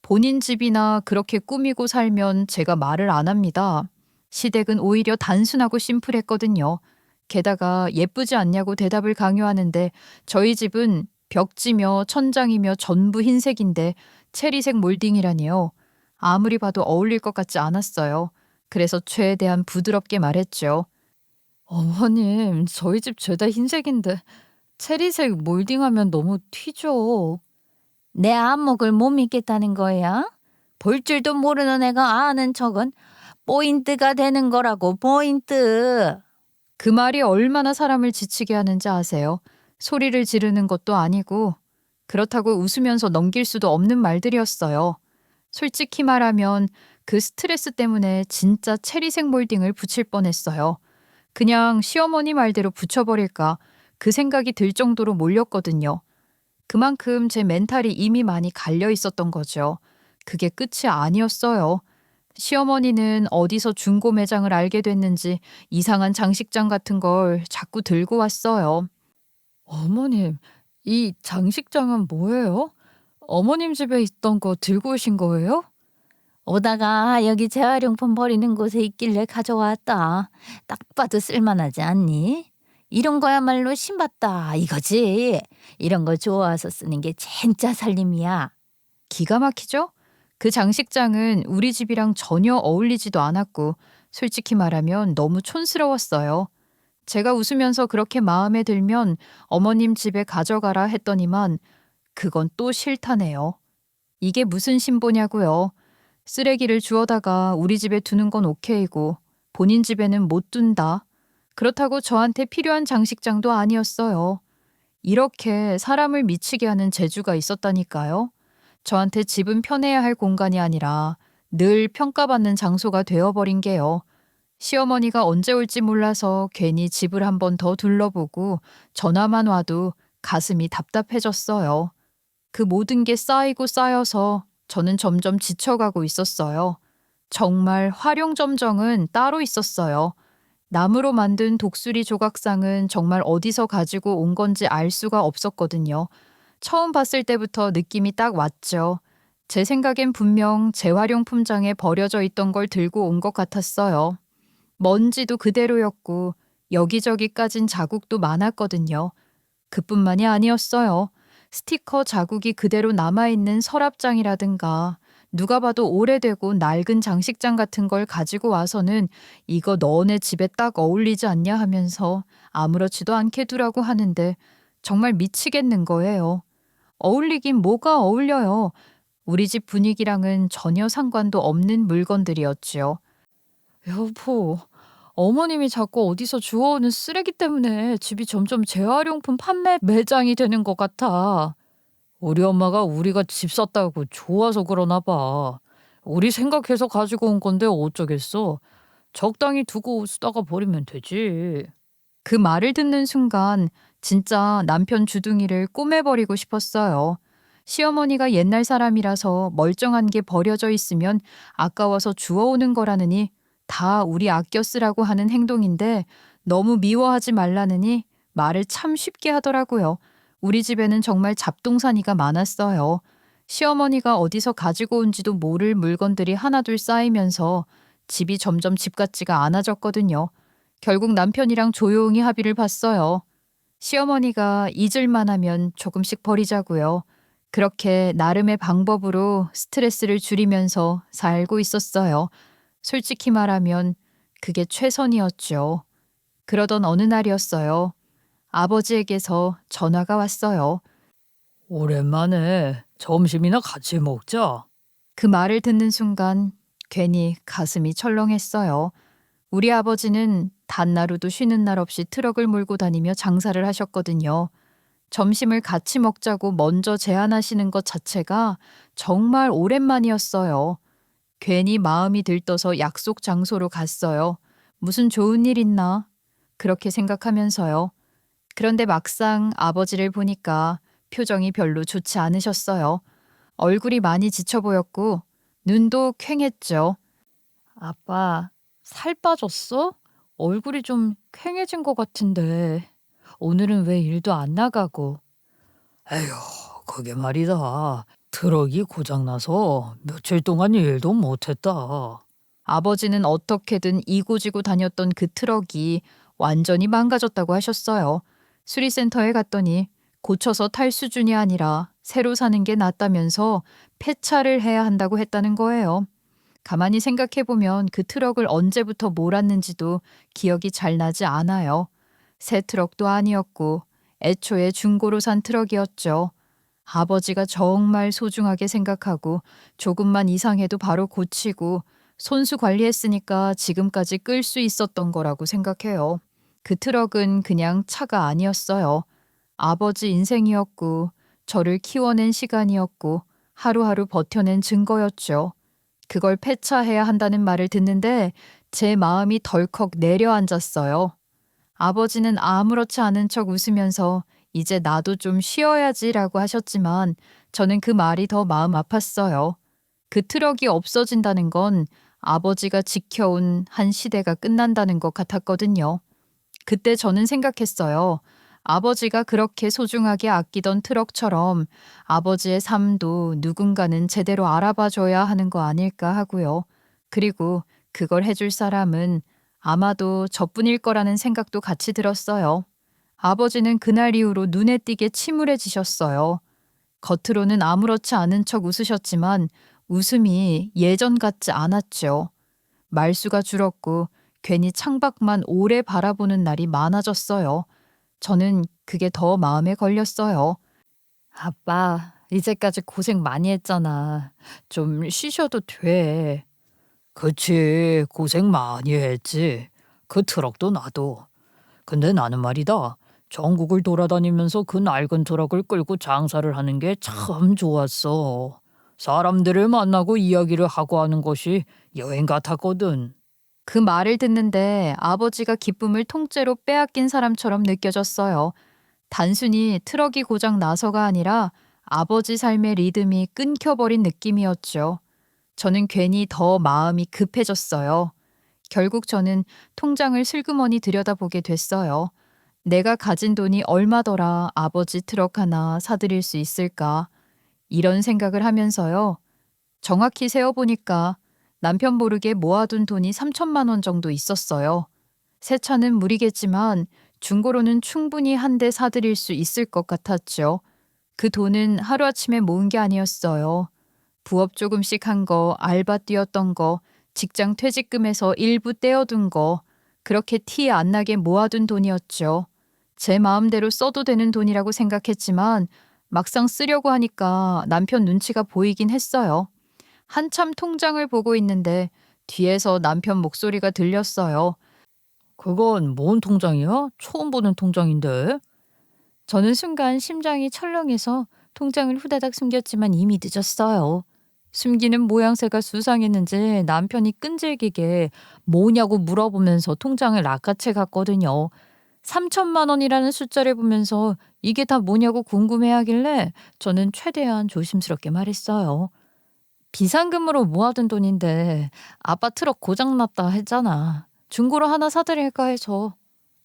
본인 집이나 그렇게 꾸미고 살면 제가 말을 안 합니다. 시댁은 오히려 단순하고 심플했거든요. 게다가 예쁘지 않냐고 대답을 강요하는데 저희 집은 벽지며 천장이며 전부 흰색인데 체리색 몰딩이라니요. 아무리 봐도 어울릴 것 같지 않았어요. 그래서 최대한 부드럽게 말했죠. 어머님, 저희 집 죄다 흰색인데 체리색 몰딩하면 너무 튀죠. 내 안목을 못 믿겠다는 거야? 볼 줄도 모르는 애가 아는 척은 포인트가 되는 거라고, 포인트. 그 말이 얼마나 사람을 지치게 하는지 아세요? 소리를 지르는 것도 아니고 그렇다고 웃으면서 넘길 수도 없는 말들이었어요. 솔직히 말하면 그 스트레스 때문에 진짜 체리색 몰딩을 붙일 뻔했어요. 그냥 시어머니 말대로 붙여버릴까 그 생각이 들 정도로 몰렸거든요. 그만큼 제 멘탈이 이미 많이 갈려 있었던 거죠. 그게 끝이 아니었어요. 시어머니는 어디서 중고 매장을 알게 됐는지 이상한 장식장 같은 걸 자꾸 들고 왔어요. 어머님, 이 장식장은 뭐예요? 어머님 집에 있던 거 들고 오신 거예요? 오다가 여기 재활용품 버리는 곳에 있길래 가져왔다. 딱 봐도 쓸만하지 않니? 이런 거야말로 신받다 이거지. 이런 거 좋아서 쓰는 게 진짜 살림이야. 기가 막히죠? 그 장식장은 우리 집이랑 전혀 어울리지도 않았고 솔직히 말하면 너무 촌스러웠어요. 제가 웃으면서 그렇게 마음에 들면 어머님 집에 가져가라 했더니만 그건 또 싫다네요. 이게 무슨 신보냐고요. 쓰레기를 주워다가 우리 집에 두는 건 오케이고 본인 집에는 못 둔다. 그렇다고 저한테 필요한 장식장도 아니었어요. 이렇게 사람을 미치게 하는 재주가 있었다니까요. 저한테 집은 편해야 할 공간이 아니라 늘 평가받는 장소가 되어버린 게요. 시어머니가 언제 올지 몰라서 괜히 집을 한 번 더 둘러보고 전화만 와도 가슴이 답답해졌어요. 그 모든 게 쌓이고 쌓여서 저는 점점 지쳐가고 있었어요. 정말 활용점정은 따로 있었어요. 나무로 만든 독수리 조각상은 정말 어디서 가지고 온 건지 알 수가 없었거든요. 처음 봤을 때부터 느낌이 딱 왔죠. 제 생각엔 분명 재활용품장에 버려져 있던 걸 들고 온 것 같았어요. 먼지도 그대로였고 여기저기 까진 자국도 많았거든요. 그뿐만이 아니었어요. 스티커 자국이 그대로 남아있는 서랍장이라든가 누가 봐도 오래되고 낡은 장식장 같은 걸 가지고 와서는 이거 너네 집에 딱 어울리지 않냐 하면서 아무렇지도 않게 두라고 하는데 정말 미치겠는 거예요. 어울리긴 뭐가 어울려요. 우리 집 분위기랑은 전혀 상관도 없는 물건들이었지요. 여보, 어머님이 자꾸 어디서 주워오는 쓰레기 때문에 집이 점점 재활용품 판매 매장이 되는 것 같아. 우리 엄마가 우리가 집 샀다고 좋아서 그러나 봐. 우리 생각해서 가지고 온 건데 어쩌겠어. 적당히 두고 쓰다가 버리면 되지. 그 말을 듣는 순간 진짜 남편 주둥이를 꼬매버리고 싶었어요. 시어머니가 옛날 사람이라서 멀쩡한 게 버려져 있으면 아까워서 주워오는 거라느니 다 우리 아껴 쓰라고 하는 행동인데 너무 미워하지 말라느니 말을 참 쉽게 하더라고요. 우리 집에는 정말 잡동사니가 많았어요. 시어머니가 어디서 가지고 온지도 모를 물건들이 하나둘 쌓이면서 집이 점점 집 같지가 않아졌거든요. 결국 남편이랑 조용히 합의를 봤어요. 시어머니가 잊을만 하면 조금씩 버리자고요. 그렇게 나름의 방법으로 스트레스를 줄이면서 살고 있었어요. 솔직히 말하면 그게 최선이었죠. 그러던 어느 날이었어요. 아버지에게서 전화가 왔어요. 오랜만에 점심이나 같이 먹자. 그 말을 듣는 순간 괜히 가슴이 철렁했어요. 우리 아버지는 단나루도 쉬는 날 없이 트럭을 몰고 다니며 장사를 하셨거든요. 점심을 같이 먹자고 먼저 제안하시는 것 자체가 정말 오랜만이었어요. 괜히 마음이 들떠서 약속 장소로 갔어요. 무슨 좋은 일 있나? 그렇게 생각하면서요. 그런데 막상 아버지를 보니까 표정이 별로 좋지 않으셨어요. 얼굴이 많이 지쳐 보였고 눈도 퀭했죠. 아빠, 살 빠졌어? 얼굴이 좀 퀭해진 것 같은데. 오늘은 왜 일도 안 나가고? 에휴, 그게 말이다. 트럭이 고장나서 며칠 동안 일도 못했다. 아버지는 어떻게든 이고지고 다녔던 그 트럭이 완전히 망가졌다고 하셨어요. 수리센터에 갔더니 고쳐서 탈 수준이 아니라 새로 사는 게 낫다면서 폐차를 해야 한다고 했다는 거예요. 가만히 생각해보면 그 트럭을 언제부터 몰았는지도 기억이 잘 나지 않아요. 새 트럭도 아니었고 애초에 중고로 산 트럭이었죠. 아버지가 정말 소중하게 생각하고 조금만 이상해도 바로 고치고 손수 관리했으니까 지금까지 끌 수 있었던 거라고 생각해요. 그 트럭은 그냥 차가 아니었어요. 아버지 인생이었고 저를 키워낸 시간이었고 하루하루 버텨낸 증거였죠. 그걸 폐차해야 한다는 말을 듣는데 제 마음이 덜컥 내려앉았어요. 아버지는 아무렇지 않은 척 웃으면서 이제 나도 좀 쉬어야지라고 하셨지만 저는 그 말이 더 마음 아팠어요. 그 트럭이 없어진다는 건 아버지가 지켜온 한 시대가 끝난다는 것 같았거든요. 그때 저는 생각했어요. 아버지가 그렇게 소중하게 아끼던 트럭처럼 아버지의 삶도 누군가는 제대로 알아봐 줘야 하는 거 아닐까 하고요. 그리고 그걸 해줄 사람은 아마도 저뿐일 거라는 생각도 같이 들었어요. 아버지는 그날 이후로 눈에 띄게 침울해지셨어요. 겉으로는 아무렇지 않은 척 웃으셨지만 웃음이 예전 같지 않았죠. 말수가 줄었고 괜히 창밖만 오래 바라보는 날이 많아졌어요. 저는 그게 더 마음에 걸렸어요. 아빠, 이제까지 고생 많이 했잖아. 좀 쉬셔도 돼. 그치, 고생 많이 했지. 그 트럭도 나도. 근데 나는 말이다. 전국을 돌아다니면서 그 낡은 트럭을 끌고 장사를 하는 게 참 좋았어. 사람들을 만나고 이야기를 하고 하는 것이 여행 같았거든. 그 말을 듣는데 아버지가 기쁨을 통째로 빼앗긴 사람처럼 느껴졌어요. 단순히 트럭이 고장 나서가 아니라 아버지 삶의 리듬이 끊겨버린 느낌이었죠. 저는 괜히 더 마음이 급해졌어요. 결국 저는 통장을 슬그머니 들여다보게 됐어요. 내가 가진 돈이 얼마더라 아버지 트럭 하나 사드릴 수 있을까? 이런 생각을 하면서요. 정확히 세어보니까 남편 모르게 모아둔 돈이 3천만 원 정도 있었어요. 새 차는 무리겠지만 중고로는 충분히 한 대 사드릴 수 있을 것 같았죠. 그 돈은 하루아침에 모은 게 아니었어요. 부업 조금씩 한 거, 알바 뛰었던 거, 직장 퇴직금에서 일부 떼어둔 거, 그렇게 티 안 나게 모아둔 돈이었죠. 제 마음대로 써도 되는 돈이라고 생각했지만 막상 쓰려고 하니까 남편 눈치가 보이긴 했어요. 한참 통장을 보고 있는데 뒤에서 남편 목소리가 들렸어요. 그건 뭔 통장이야? 처음 보는 통장인데. 저는 순간 심장이 철렁해서 통장을 후다닥 숨겼지만 이미 늦었어요. 숨기는 모양새가 수상했는지 남편이 끈질기게 뭐냐고 물어보면서 통장을 낚아채 갔거든요. 3천만 원이라는 숫자를 보면서 이게 다 뭐냐고 궁금해하길래 저는 최대한 조심스럽게 말했어요. 비상금으로 모아둔 돈인데 아빠 트럭 고장났다 했잖아. 중고로 하나 사드릴까 해서.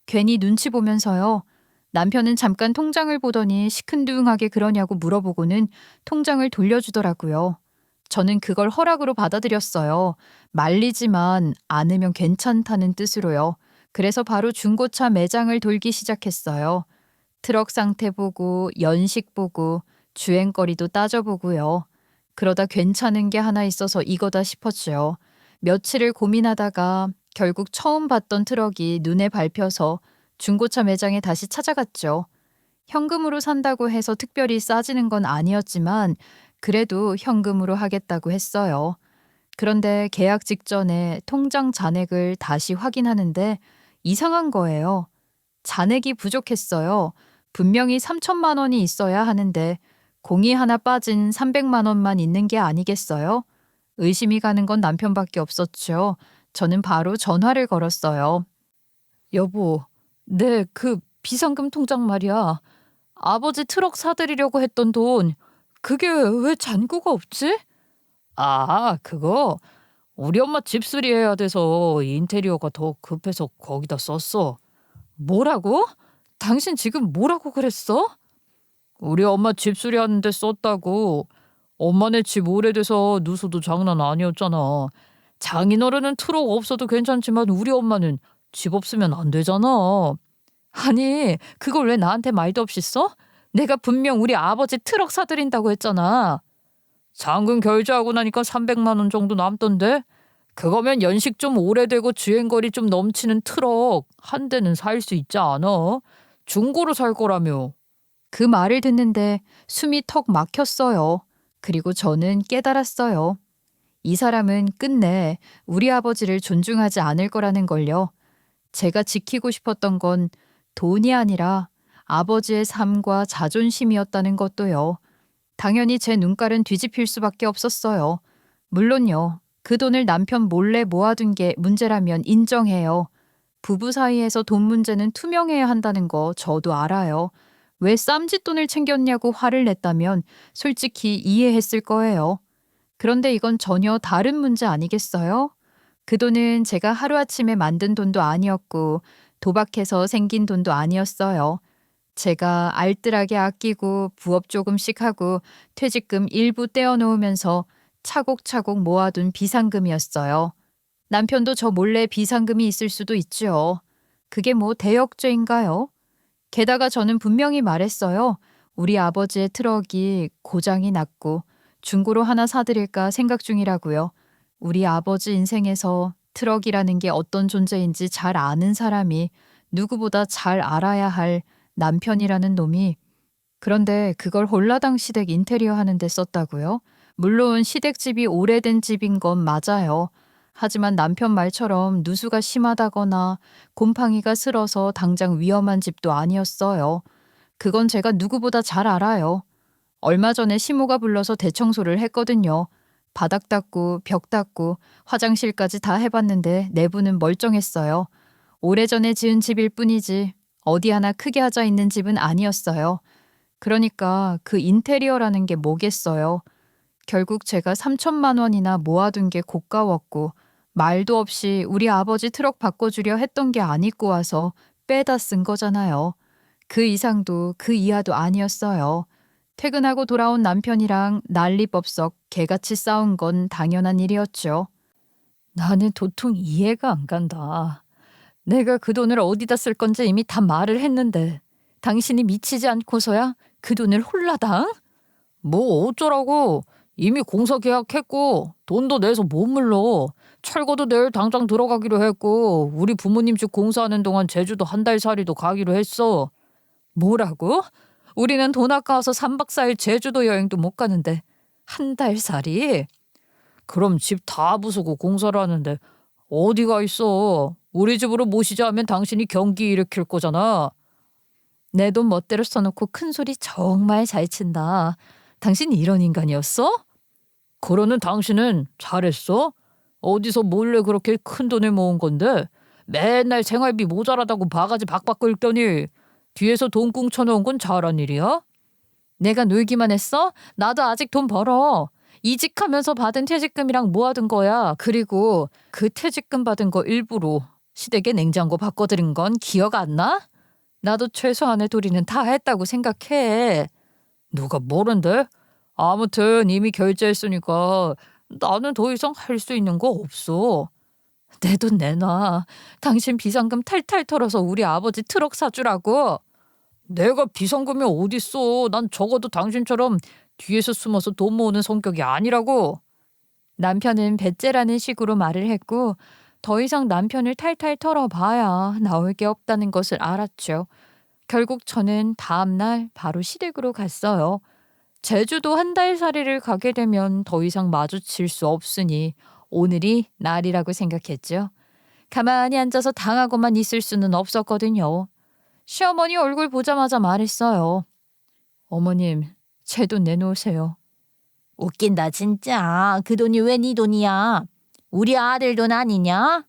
괜히 눈치 보면서요. 남편은 잠깐 통장을 보더니 시큰둥하게 그러냐고 물어보고는 통장을 돌려주더라고요. 저는 그걸 허락으로 받아들였어요. 말리지만 않으면 괜찮다는 뜻으로요. 그래서 바로 중고차 매장을 돌기 시작했어요. 트럭 상태 보고 연식 보고 주행거리도 따져보고요. 그러다 괜찮은 게 하나 있어서 이거다 싶었죠. 며칠을 고민하다가 결국 처음 봤던 트럭이 눈에 밟혀서 중고차 매장에 다시 찾아갔죠. 현금으로 산다고 해서 특별히 싸지는 건 아니었지만 그래도 현금으로 하겠다고 했어요. 그런데 계약 직전에 통장 잔액을 다시 확인하는데 이상한 거예요. 잔액이 부족했어요. 분명히 3천만 원이 있어야 하는데 공이 하나 빠진 300만 원만 있는 게 아니겠어요? 의심이 가는 건 남편밖에 없었죠. 저는 바로 전화를 걸었어요. 여보, 내 그 비상금 통장 말이야. 아버지 트럭 사드리려고 했던 돈, 그게 왜 잔고가 없지? 아, 그거 우리 엄마 집수리해야 돼서 인테리어가 더 급해서 거기다 썼어. 뭐라고? 당신 지금 뭐라고 그랬어? 우리 엄마 집수리하는데 썼다고. 엄마네 집 오래돼서 누수도 장난 아니었잖아. 장인어른은 트럭 없어도 괜찮지만 우리 엄마는 집 없으면 안 되잖아. 아니, 그걸 왜 나한테 말도 없이 써? 내가 분명 우리 아버지 트럭 사드린다고 했잖아. 잔금 결제하고 나니까 300만 원 정도 남던데? 그거면 연식 좀 오래되고 주행거리 좀 넘치는 트럭 한 대는 살 수 있지 않아? 중고로 살 거라며. 그 말을 듣는데 숨이 턱 막혔어요. 그리고 저는 깨달았어요. 이 사람은 끝내 우리 아버지를 존중하지 않을 거라는 걸요. 제가 지키고 싶었던 건 돈이 아니라 아버지의 삶과 자존심이었다는 것도요. 당연히 제 눈깔은 뒤집힐 수밖에 없었어요. 물론요. 그 돈을 남편 몰래 모아둔 게 문제라면 인정해요. 부부 사이에서 돈 문제는 투명해야 한다는 거 저도 알아요. 왜 쌈짓돈을 챙겼냐고 화를 냈다면 솔직히 이해했을 거예요. 그런데 이건 전혀 다른 문제 아니겠어요? 그 돈은 제가 하루아침에 만든 돈도 아니었고 도박해서 생긴 돈도 아니었어요. 제가 알뜰하게 아끼고 부업 조금씩 하고 퇴직금 일부 떼어놓으면서 차곡차곡 모아둔 비상금이었어요. 남편도 저 몰래 비상금이 있을 수도 있죠. 그게 뭐 대역죄인가요? 게다가 저는 분명히 말했어요. 우리 아버지의 트럭이 고장이 났고 중고로 하나 사드릴까 생각 중이라고요. 우리 아버지 인생에서 트럭이라는 게 어떤 존재인지 잘 아는 사람이 누구보다 잘 알아야 할 남편이라는 놈이 그런데 그걸 홀라당 시댁 인테리어 하는데 썼다고요? 물론 시댁집이 오래된 집인 건 맞아요. 하지만 남편 말처럼 누수가 심하다거나 곰팡이가 슬어서 당장 위험한 집도 아니었어요. 그건 제가 누구보다 잘 알아요. 얼마 전에 시모가 불러서 대청소를 했거든요. 바닥 닦고 벽 닦고 화장실까지 다 해봤는데 내부는 멀쩡했어요. 오래전에 지은 집일 뿐이지 어디 하나 크게 하자 있는 집은 아니었어요. 그러니까 그 인테리어라는 게 뭐겠어요. 결국 제가 3천만 원이나 모아둔 게 고가웠고 말도 없이 우리 아버지 트럭 바꿔주려 했던 게 안 입고 와서 빼다 쓴 거잖아요. 그 이상도 그 이하도 아니었어요. 퇴근하고 돌아온 남편이랑 난리법석 개같이 싸운 건 당연한 일이었죠. 나는 도통 이해가 안 간다. 내가 그 돈을 어디다 쓸 건지 이미 다 말을 했는데 당신이 미치지 않고서야 그 돈을 홀라당? 뭐 어쩌라고. 이미 공사 계약했고 돈도 내서 못 물러. 철거도 내일 당장 들어가기로 했고 우리 부모님 집 공사하는 동안 제주도 한 달 살이도 가기로 했어. 뭐라고? 우리는 돈 아까워서 3박 4일 제주도 여행도 못 가는데 한 달 살이? 그럼 집 다 부수고 공사를 하는데 어디가 있어. 우리 집으로 모시자 하면 당신이 경기 일으킬 거잖아. 내 돈 멋대로 써놓고 큰 소리 정말 잘 친다. 당신 이런 인간이었어? 그러는 당신은 잘했어? 어디서 몰래 그렇게 큰 돈을 모은 건데 맨날 생활비 모자라다고 바가지 박박 긁더니 뒤에서 돈 꿍쳐놓은 건 잘한 일이야? 내가 놀기만 했어? 나도 아직 돈 벌어. 이직하면서 받은 퇴직금이랑 모아둔 거야. 그리고 그 퇴직금 받은 거 일부로 시댁에 냉장고 바꿔드린 건 기억 안 나? 나도 최소한의 도리는 다 했다고 생각해. 누가 뭐란데? 아무튼 이미 결제했으니까 나는 더 이상 할 수 있는 거 없어. 내 돈 내놔. 당신 비상금 탈탈 털어서 우리 아버지 트럭 사주라고. 내가 비상금이 어딨어. 난 적어도 당신처럼 뒤에서 숨어서 돈 모으는 성격이 아니라고. 남편은 배째라는 식으로 말을 했고 더 이상 남편을 탈탈 털어봐야 나올 게 없다는 것을 알았죠. 결국 저는 다음 날 바로 시댁으로 갔어요. 제주도 한 달 살이를 가게 되면 더 이상 마주칠 수 없으니 오늘이 날이라고 생각했죠. 가만히 앉아서 당하고만 있을 수는 없었거든요. 시어머니 얼굴 보자마자 말했어요. 어머님, 제 돈 내놓으세요. 웃긴다 진짜. 그 돈이 왜 네 돈이야? 우리 아들 돈 아니냐?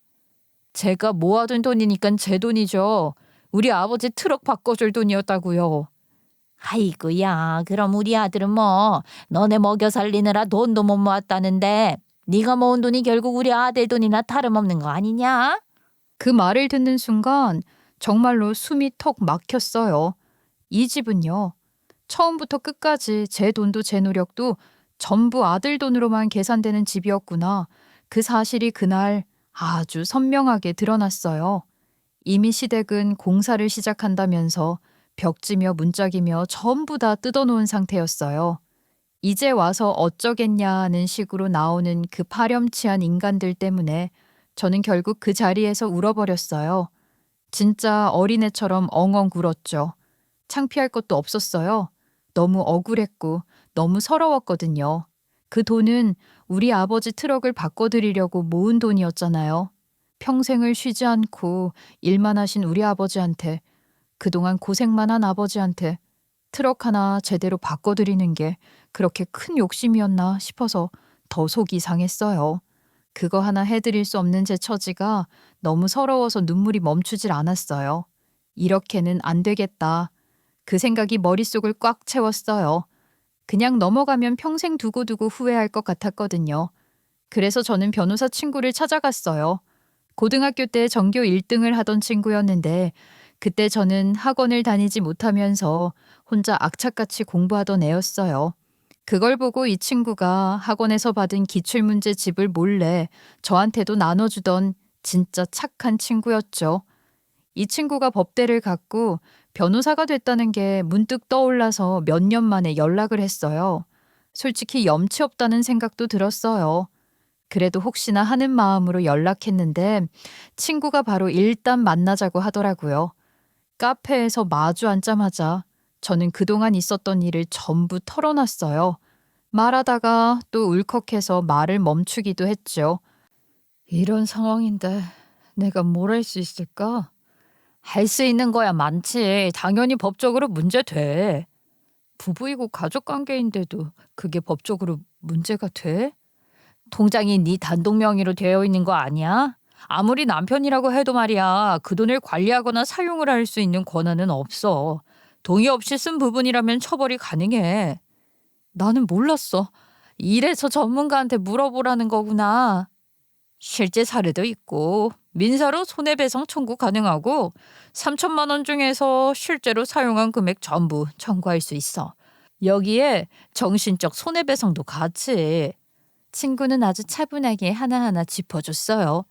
제가 모아둔 돈이니까 제 돈이죠. 우리 아버지 트럭 바꿔줄 돈이었다고요. 아이고야, 그럼 우리 아들은 뭐 너네 먹여 살리느라 돈도 못 모았다는데 네가 모은 돈이 결국 우리 아들 돈이나 다름없는 거 아니냐? 그 말을 듣는 순간 정말로 숨이 턱 막혔어요. 이 집은요. 처음부터 끝까지 제 돈도 제 노력도 전부 아들 돈으로만 계산되는 집이었구나. 그 사실이 그날 아주 선명하게 드러났어요. 이미 시댁은 공사를 시작한다면서 벽지며 문짝이며 전부 다 뜯어놓은 상태였어요. 이제 와서 어쩌겠냐는 식으로 나오는 그 파렴치한 인간들 때문에 저는 결국 그 자리에서 울어버렸어요. 진짜 어린애처럼 엉엉 울었죠. 창피할 것도 없었어요. 너무 억울했고 너무 서러웠거든요. 그 돈은 우리 아버지 트럭을 바꿔드리려고 모은 돈이었잖아요. 평생을 쉬지 않고 일만 하신 우리 아버지한테, 그동안 고생만 한 아버지한테 트럭 하나 제대로 바꿔드리는 게 그렇게 큰 욕심이었나 싶어서 더 속이 상했어요. 그거 하나 해드릴 수 없는 제 처지가 너무 서러워서 눈물이 멈추질 않았어요. 이렇게는 안 되겠다. 그 생각이 머릿속을 꽉 채웠어요. 그냥 넘어가면 평생 두고두고 후회할 것 같았거든요. 그래서 저는 변호사 친구를 찾아갔어요. 고등학교 때 전교 1등을 하던 친구였는데 그때 저는 학원을 다니지 못하면서 혼자 악착같이 공부하던 애였어요. 그걸 보고 이 친구가 학원에서 받은 기출문제 집을 몰래 저한테도 나눠주던 진짜 착한 친구였죠. 이 친구가 법대를 갔고 변호사가 됐다는 게 문득 떠올라서 몇 년 만에 연락을 했어요. 솔직히 염치 없다는 생각도 들었어요. 그래도 혹시나 하는 마음으로 연락했는데 친구가 바로 일단 만나자고 하더라고요. 카페에서 마주 앉자마자 저는 그동안 있었던 일을 전부 털어놨어요. 말하다가 또 울컥해서 말을 멈추기도 했죠. 이런 상황인데 내가 뭘 할 수 있을까? 할 수 있는 거야 많지. 당연히 법적으로 문제돼. 부부이고 가족 관계인데도 그게 법적으로 문제가 돼? 통장이 네 단독 명의로 되어 있는 거 아니야? 아무리 남편이라고 해도 말이야, 그 돈을 관리하거나 사용을 할 수 있는 권한은 없어. 동의 없이 쓴 부분이라면 처벌이 가능해. 나는 몰랐어. 이래서 전문가한테 물어보라는 거구나. 실제 사례도 있고 민사로 손해배상 청구 가능하고 3천만 원 중에서 실제로 사용한 금액 전부 청구할 수 있어. 여기에 정신적 손해배상도 같이. 친구는 아주 차분하게 하나하나 짚어줬어요.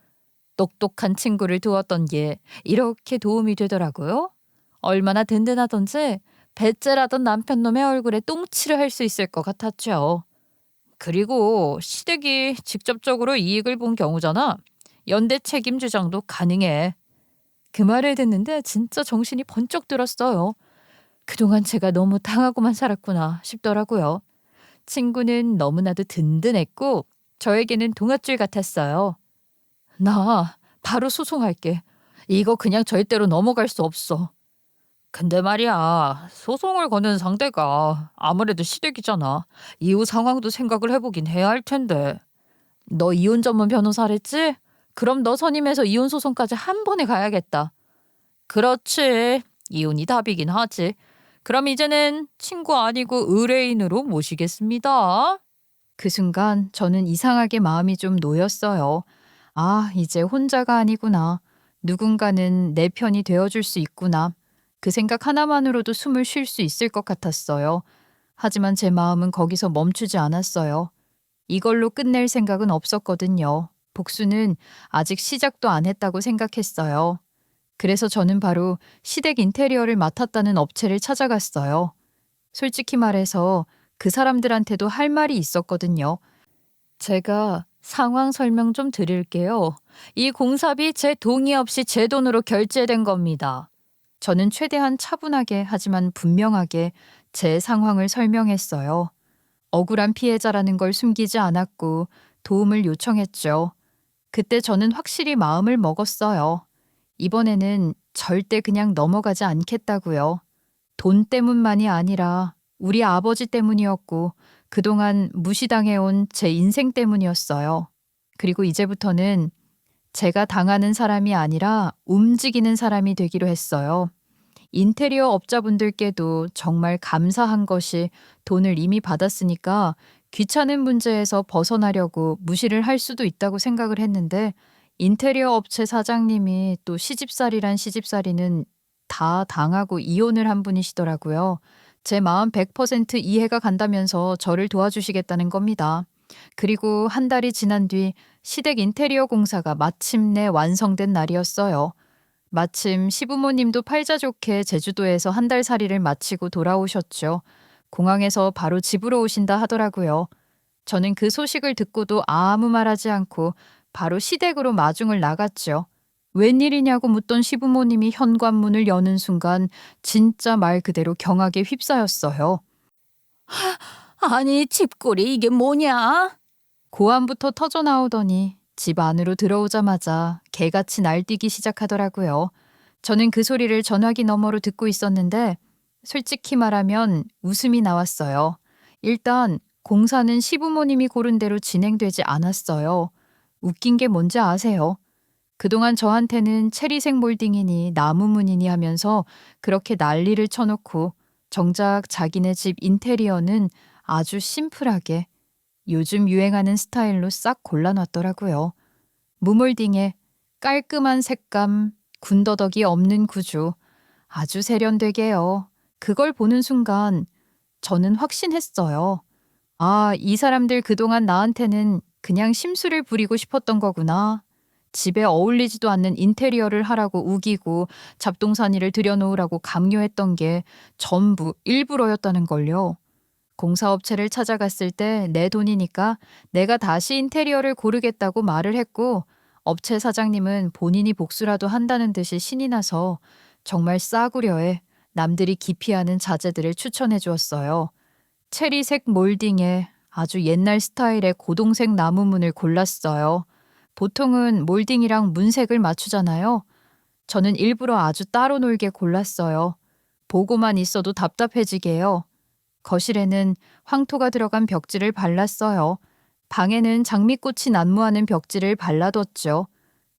똑똑한 친구를 두었던 게 이렇게 도움이 되더라고요. 얼마나 든든하던지 배째라던 남편놈의 얼굴에 똥칠을 할 수 있을 것 같았죠. 그리고 시댁이 직접적으로 이익을 본 경우잖아. 연대 책임 주장도 가능해. 그 말을 듣는데 진짜 정신이 번쩍 들었어요. 그동안 제가 너무 당하고만 살았구나 싶더라고요. 친구는 너무나도 든든했고 저에게는 동아줄 같았어요. 나 바로 소송할게. 이거 그냥 절대로 넘어갈 수 없어. 근데 말이야, 소송을 거는 상대가 아무래도 시댁이잖아. 이후 상황도 생각을 해보긴 해야 할 텐데. 너 이혼 전문 변호사랬지? 그럼 너 선임해서 이혼 소송까지 한 번에 가야겠다. 그렇지. 이혼이 답이긴 하지. 그럼 이제는 친구 아니고 의뢰인으로 모시겠습니다. 그 순간 저는 이상하게 마음이 좀 놓였어요. 아, 이제 혼자가 아니구나. 누군가는 내 편이 되어줄 수 있구나. 그 생각 하나만으로도 숨을 쉴 수 있을 것 같았어요. 하지만 제 마음은 거기서 멈추지 않았어요. 이걸로 끝낼 생각은 없었거든요. 복수는 아직 시작도 안 했다고 생각했어요. 그래서 저는 바로 시댁 인테리어를 맡았다는 업체를 찾아갔어요. 솔직히 말해서 그 사람들한테도 할 말이 있었거든요. 제가 상황 설명 좀 드릴게요. 이 공사비 제 동의 없이 제 돈으로 결제된 겁니다. 저는 최대한 차분하게 하지만 분명하게 제 상황을 설명했어요. 억울한 피해자라는 걸 숨기지 않았고 도움을 요청했죠. 그때 저는 확실히 마음을 먹었어요. 이번에는 절대 그냥 넘어가지 않겠다고요. 돈 때문만이 아니라 우리 아버지 때문이었고 그동안 무시당해온 제 인생 때문이었어요. 그리고 이제부터는 제가 당하는 사람이 아니라 움직이는 사람이 되기로 했어요. 인테리어 업자분들께도 정말 감사한 것이 돈을 이미 받았으니까 귀찮은 문제에서 벗어나려고 무시를 할 수도 있다고 생각을 했는데 인테리어 업체 사장님이 또 시집살이란 시집살이는 다 당하고 이혼을 한 분이시더라고요. 제 마음 100% 이해가 간다면서 저를 도와주시겠다는 겁니다. 그리고 한 달이 지난 뒤 시댁 인테리어 공사가 마침내 완성된 날이었어요. 마침 시부모님도 팔자 좋게 제주도에서 한 달 살이를 마치고 돌아오셨죠. 공항에서 바로 집으로 오신다 하더라고요. 저는 그 소식을 듣고도 아무 말하지 않고 바로 시댁으로 마중을 나갔죠. 웬일이냐고 묻던 시부모님이 현관문을 여는 순간 진짜 말 그대로 경악에 휩싸였어요. 아니 집골이 이게 뭐냐? 고함부터 터져 나오더니 집 안으로 들어오자마자 개같이 날뛰기 시작하더라고요. 저는 그 소리를 전화기 너머로 듣고 있었는데 솔직히 말하면 웃음이 나왔어요. 일단 공사는 시부모님이 고른 대로 진행되지 않았어요. 웃긴 게 뭔지 아세요? 그동안 저한테는 체리색 몰딩이니 나무문이니 하면서 그렇게 난리를 쳐놓고 정작 자기네 집 인테리어는 아주 심플하게 요즘 유행하는 스타일로 싹 골라놨더라고요. 무몰딩에 깔끔한 색감, 군더더기 없는 구조, 아주 세련되게요. 그걸 보는 순간 저는 확신했어요. 아, 이 사람들 그동안 나한테는 그냥 심술을 부리고 싶었던 거구나. 집에 어울리지도 않는 인테리어를 하라고 우기고 잡동사니를 들여놓으라고 강요했던 게 전부 일부러였다는 걸요. 공사업체를 찾아갔을 때 내 돈이니까 내가 다시 인테리어를 고르겠다고 말을 했고 업체 사장님은 본인이 복수라도 한다는 듯이 신이 나서 정말 싸구려에 남들이 기피하는 자재들을 추천해 주었어요. 체리색 몰딩에 아주 옛날 스타일의 고동색 나무문을 골랐어요. 보통은 몰딩이랑 문색을 맞추잖아요. 저는 일부러 아주 따로 놀게 골랐어요. 보고만 있어도 답답해지게요. 거실에는 황토가 들어간 벽지를 발랐어요. 방에는 장미꽃이 난무하는 벽지를 발라뒀죠.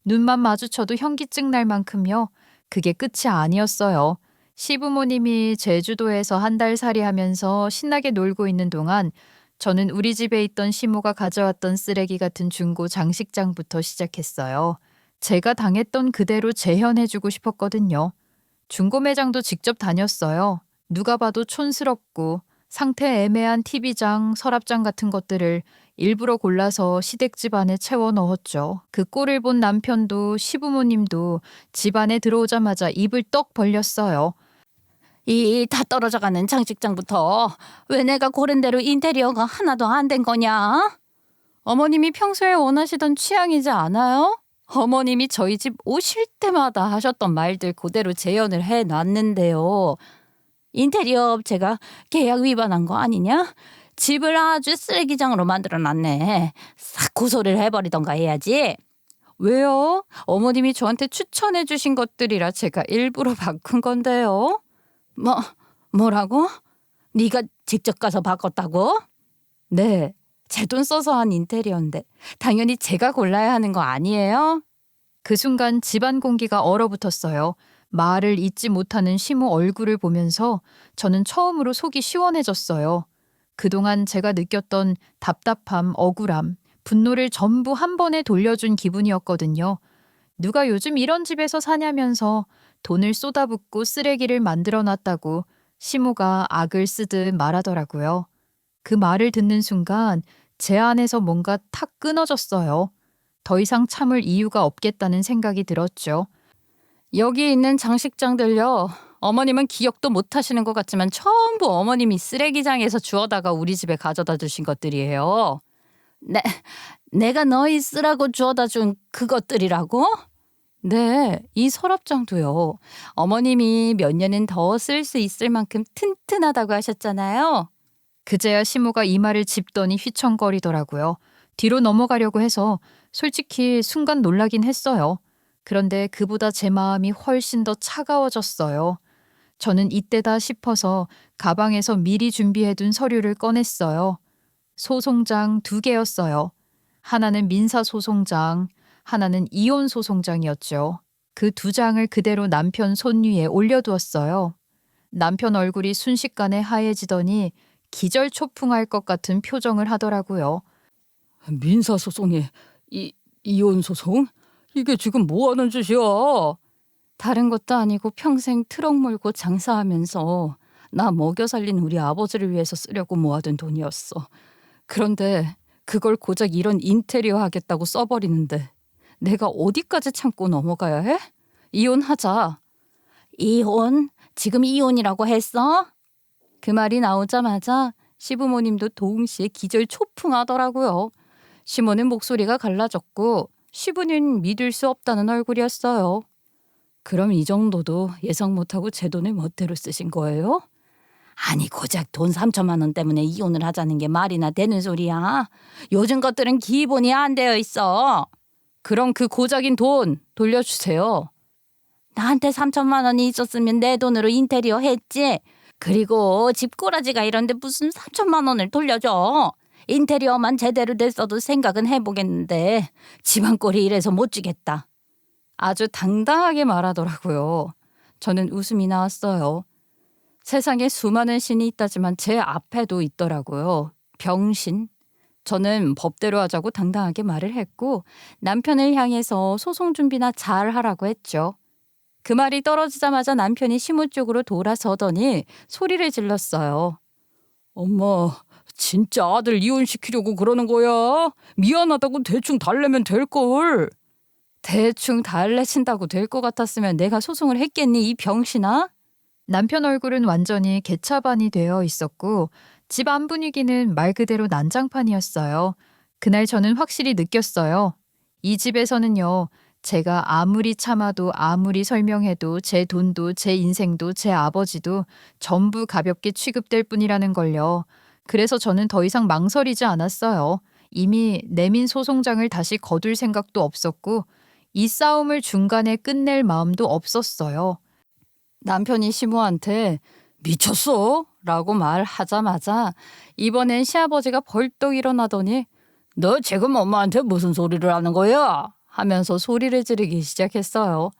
눈만 마주쳐도 현기증 날 만큼요. 그게 끝이 아니었어요. 시부모님이 제주도에서 한 달 살이 하면서 신나게 놀고 있는 동안 저는 우리 집에 있던 시모가 가져왔던 쓰레기 같은 중고 장식장부터 시작했어요. 제가 당했던 그대로 재현해주고 싶었거든요. 중고 매장도 직접 다녔어요. 누가 봐도 촌스럽고 상태 애매한 TV장, 서랍장 같은 것들을 일부러 골라서 시댁집 안에 채워 넣었죠. 그 꼴을 본 남편도 시부모님도 집 안에 들어오자마자 입을 떡 벌렸어요. 이 다 떨어져가는 장식장부터 왜 내가 고른 대로 인테리어가 하나도 안 된 거냐? 어머님이 평소에 원하시던 취향이지 않아요? 어머님이 저희 집 오실 때마다 하셨던 말들 그대로 재현을 해놨는데요. 인테리어 업체가 계약 위반한 거 아니냐? 집을 아주 쓰레기장으로 만들어놨네. 싹 고소를 해버리던가 해야지. 왜요? 어머님이 저한테 추천해 주신 것들이라 제가 일부러 바꾼 건데요. 뭐라고? 네가 직접 가서 바꿨다고? 네, 제 돈 써서 한 인테리어인데 당연히 제가 골라야 하는 거 아니에요? 그 순간 집안 공기가 얼어붙었어요. 말을 잇지 못하는 시모 얼굴을 보면서 저는 처음으로 속이 시원해졌어요. 그동안 제가 느꼈던 답답함, 억울함, 분노를 전부 한 번에 돌려준 기분이었거든요. 누가 요즘 이런 집에서 사냐면서 돈을 쏟아붓고 쓰레기를 만들어 놨다고 시모가 악을 쓰듯 말하더라고요. 그 말을 듣는 순간 제 안에서 뭔가 탁 끊어졌어요. 더 이상 참을 이유가 없겠다는 생각이 들었죠. 여기 있는 장식장들요. 어머님은 기억도 못 하시는 것 같지만 전부 어머님이 쓰레기장에서 주워다가 우리 집에 가져다 주신 것들이에요. 내가 너희 쓰라고 주워다 준 그것들이라고? 네, 이 서랍장도요. 어머님이 몇 년은 더 쓸 수 있을 만큼 튼튼하다고 하셨잖아요. 그제야 시모가 이마를 짚더니 휘청거리더라고요. 뒤로 넘어가려고 해서 솔직히 순간 놀라긴 했어요. 그런데 그보다 제 마음이 훨씬 더 차가워졌어요. 저는 이때다 싶어서 가방에서 미리 준비해둔 서류를 꺼냈어요. 소송장 2개였어요. 하나는 민사소송장, 하나는 이혼 소송장이었죠. 그 두 장을 그대로 남편 손 위에 올려두었어요. 남편 얼굴이 순식간에 하얘지더니 기절초풍할 것 같은 표정을 하더라고요. 민사소송이 이혼소송? 이게 지금 뭐 하는 짓이야? 다른 것도 아니고 평생 트럭 몰고 장사하면서 나 먹여 살린 우리 아버지를 위해서 쓰려고 모아둔 돈이었어. 그런데 그걸 고작 이런 인테리어 하겠다고 써버리는데 내가 어디까지 참고 넘어가야 해? 이혼하자. 이혼? 지금 이혼이라고 했어? 그 말이 나오자마자 시부모님도 동시에 기절 초풍하더라고요. 시모는 목소리가 갈라졌고 시부는 믿을 수 없다는 얼굴이었어요. 그럼 이 정도도 예상 못하고 제 돈을 멋대로 쓰신 거예요? 아니 고작 돈 3천만 원 때문에 이혼을 하자는 게 말이나 되는 소리야. 요즘 것들은 기본이 안 되어 있어. 그럼 그 고작인 돈 돌려주세요. 나한테 3천만 원이 있었으면 내 돈으로 인테리어 했지. 그리고 집꼬라지가 이런데 무슨 3천만 원을 돌려줘. 인테리어만 제대로 됐어도 생각은 해보겠는데 집안 꼴이 이래서 못 주겠다. 아주 당당하게 말하더라고요. 저는 웃음이 나왔어요. 세상에 수많은 신이 있다지만 제 앞에도 있더라고요. 병신. 저는 법대로 하자고 당당하게 말을 했고 남편을 향해서 소송 준비나 잘 하라고 했죠. 그 말이 떨어지자마자 남편이 시무 쪽으로 돌아서더니 소리를 질렀어요. 엄마, 진짜 아들 이혼시키려고 그러는 거야? 미안하다고 대충 달래면 될걸. 대충 달래친다고 될 것 같았으면 내가 소송을 했겠니, 이 병신아? 남편 얼굴은 완전히 개차반이 되어 있었고 집 안 분위기는 말 그대로 난장판이었어요. 그날 저는 확실히 느꼈어요. 이 집에서는요. 제가 아무리 참아도 아무리 설명해도 제 돈도 제 인생도 제 아버지도 전부 가볍게 취급될 뿐이라는 걸요. 그래서 저는 더 이상 망설이지 않았어요. 이미 내민 소송장을 다시 거둘 생각도 없었고 이 싸움을 중간에 끝낼 마음도 없었어요. 남편이 시모한테 미쳤어? 라고 말하자마자 이번엔 시아버지가 벌떡 일어나더니 너 지금 엄마한테 무슨 소리를 하는 거야? 하면서 소리를 지르기 시작했어요.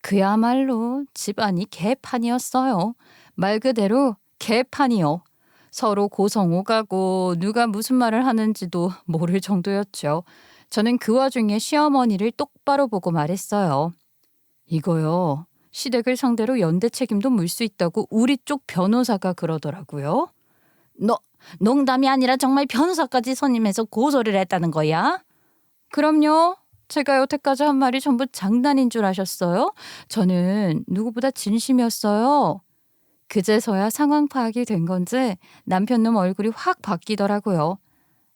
그야말로 집안이 개판이었어요. 말 그대로 개판이요. 서로 고성오가고 누가 무슨 말을 하는지도 모를 정도였죠. 저는 그 와중에 시어머니를 똑바로 보고 말했어요. 이거요. 시댁을 상대로 연대 책임도 물 수 있다고 우리 쪽 변호사가 그러더라고요. 너 농담이 아니라 정말 변호사까지 선임해서 고소를 했다는 거야? 그럼요. 제가 여태까지 한 말이 전부 장난인 줄 아셨어요? 저는 누구보다 진심이었어요. 그제서야 상황 파악이 된 건지 남편 놈 얼굴이 확 바뀌더라고요.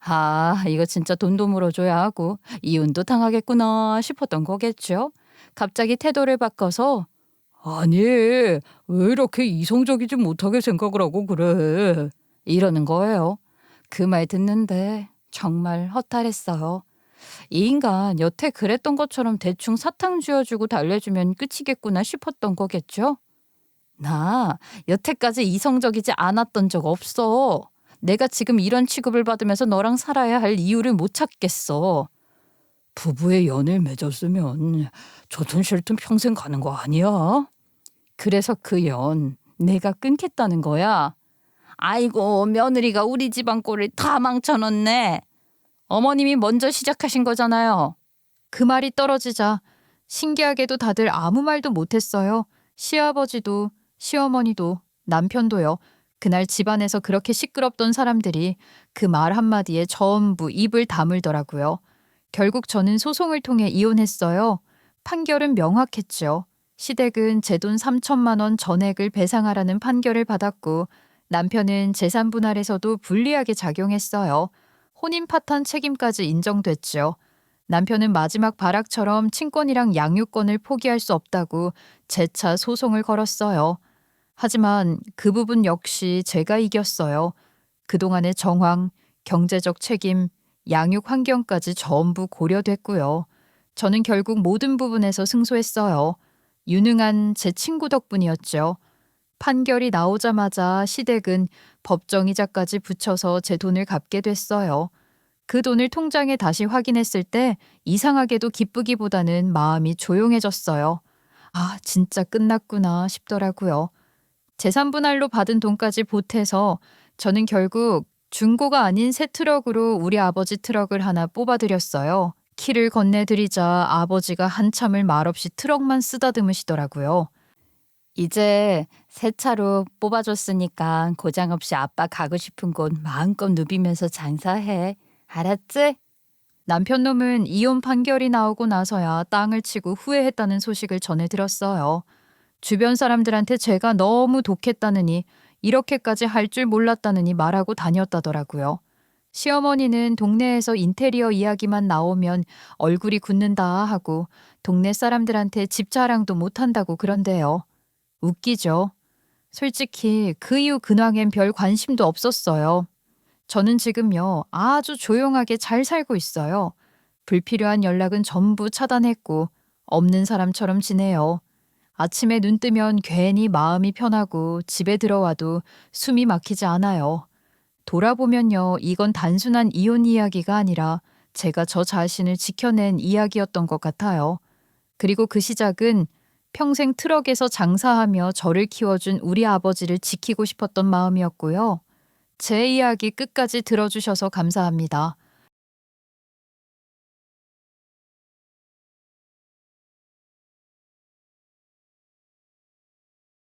아, 이거 진짜 돈도 물어줘야 하고 이혼도 당하겠구나 싶었던 거겠죠. 갑자기 태도를 바꿔서 아니, 왜 이렇게 이성적이지 못하게 생각을 하고 그래? 이러는 거예요. 그 말 듣는데 정말 허탈했어요. 이 인간 여태 그랬던 것처럼 대충 사탕 쥐어주고 달래주면 끝이겠구나 싶었던 거겠죠? 나 여태까지 이성적이지 않았던 적 없어. 내가 지금 이런 취급을 받으면서 너랑 살아야 할 이유를 못 찾겠어. 부부의 연을 맺었으면 좋든 싫든 평생 가는 거 아니야? 그래서 그 연 내가 끊겠다는 거야. 아이고 며느리가 우리 집안 꼴을 다 망쳐놓네. 어머님이 먼저 시작하신 거잖아요. 그 말이 떨어지자 신기하게도 다들 아무 말도 못했어요. 시아버지도 시어머니도 남편도요. 그날 집안에서 그렇게 시끄럽던 사람들이 그 말 한마디에 전부 입을 다물더라고요. 결국 저는 소송을 통해 이혼했어요. 판결은 명확했죠. 시댁은 제 돈 3천만 원 전액을 배상하라는 판결을 받았고 남편은 재산 분할에서도 불리하게 작용했어요. 혼인 파탄 책임까지 인정됐죠. 남편은 마지막 발악처럼 친권이랑 양육권을 포기할 수 없다고 재차 소송을 걸었어요. 하지만 그 부분 역시 제가 이겼어요. 그동안의 정황, 경제적 책임, 양육 환경까지 전부 고려됐고요. 저는 결국 모든 부분에서 승소했어요. 유능한 제 친구 덕분이었죠. 판결이 나오자마자 시댁은 법정이자까지 붙여서 제 돈을 갚게 됐어요. 그 돈을 통장에 다시 확인했을 때 이상하게도 기쁘기보다는 마음이 조용해졌어요. 아, 진짜 끝났구나 싶더라고요. 재산분할로 받은 돈까지 보태서 저는 결국 중고가 아닌 새 트럭으로 우리 아버지 트럭을 하나 뽑아드렸어요. 키를 건네드리자 아버지가 한참을 말없이 트럭만 쓰다듬으시더라고요. 이제 새 차로 뽑아줬으니까 고장 없이 아빠 가고 싶은 곳 마음껏 누비면서 장사해. 알았지? 남편 놈은 이혼 판결이 나오고 나서야 땅을 치고 후회했다는 소식을 전해 들었어요. 주변 사람들한테 제가 너무 독했다느니 이렇게까지 할 줄 몰랐다느니 말하고 다녔다더라고요. 시어머니는 동네에서 인테리어 이야기만 나오면 얼굴이 굳는다 하고 동네 사람들한테 집 자랑도 못한다고 그런대요. 웃기죠. 솔직히 그 이후 근황엔 별 관심도 없었어요. 저는 지금요, 아주 조용하게 잘 살고 있어요. 불필요한 연락은 전부 차단했고 없는 사람처럼 지내요. 아침에 눈 뜨면 괜히 마음이 편하고 집에 들어와도 숨이 막히지 않아요. 돌아보면요, 이건 단순한 이혼 이야기가 아니라 제가 저 자신을 지켜낸 이야기였던 것 같아요. 그리고 그 시작은 평생 트럭에서 장사하며 저를 키워준 우리 아버지를 지키고 싶었던 마음이었고요. 제 이야기 끝까지 들어주셔서 감사합니다.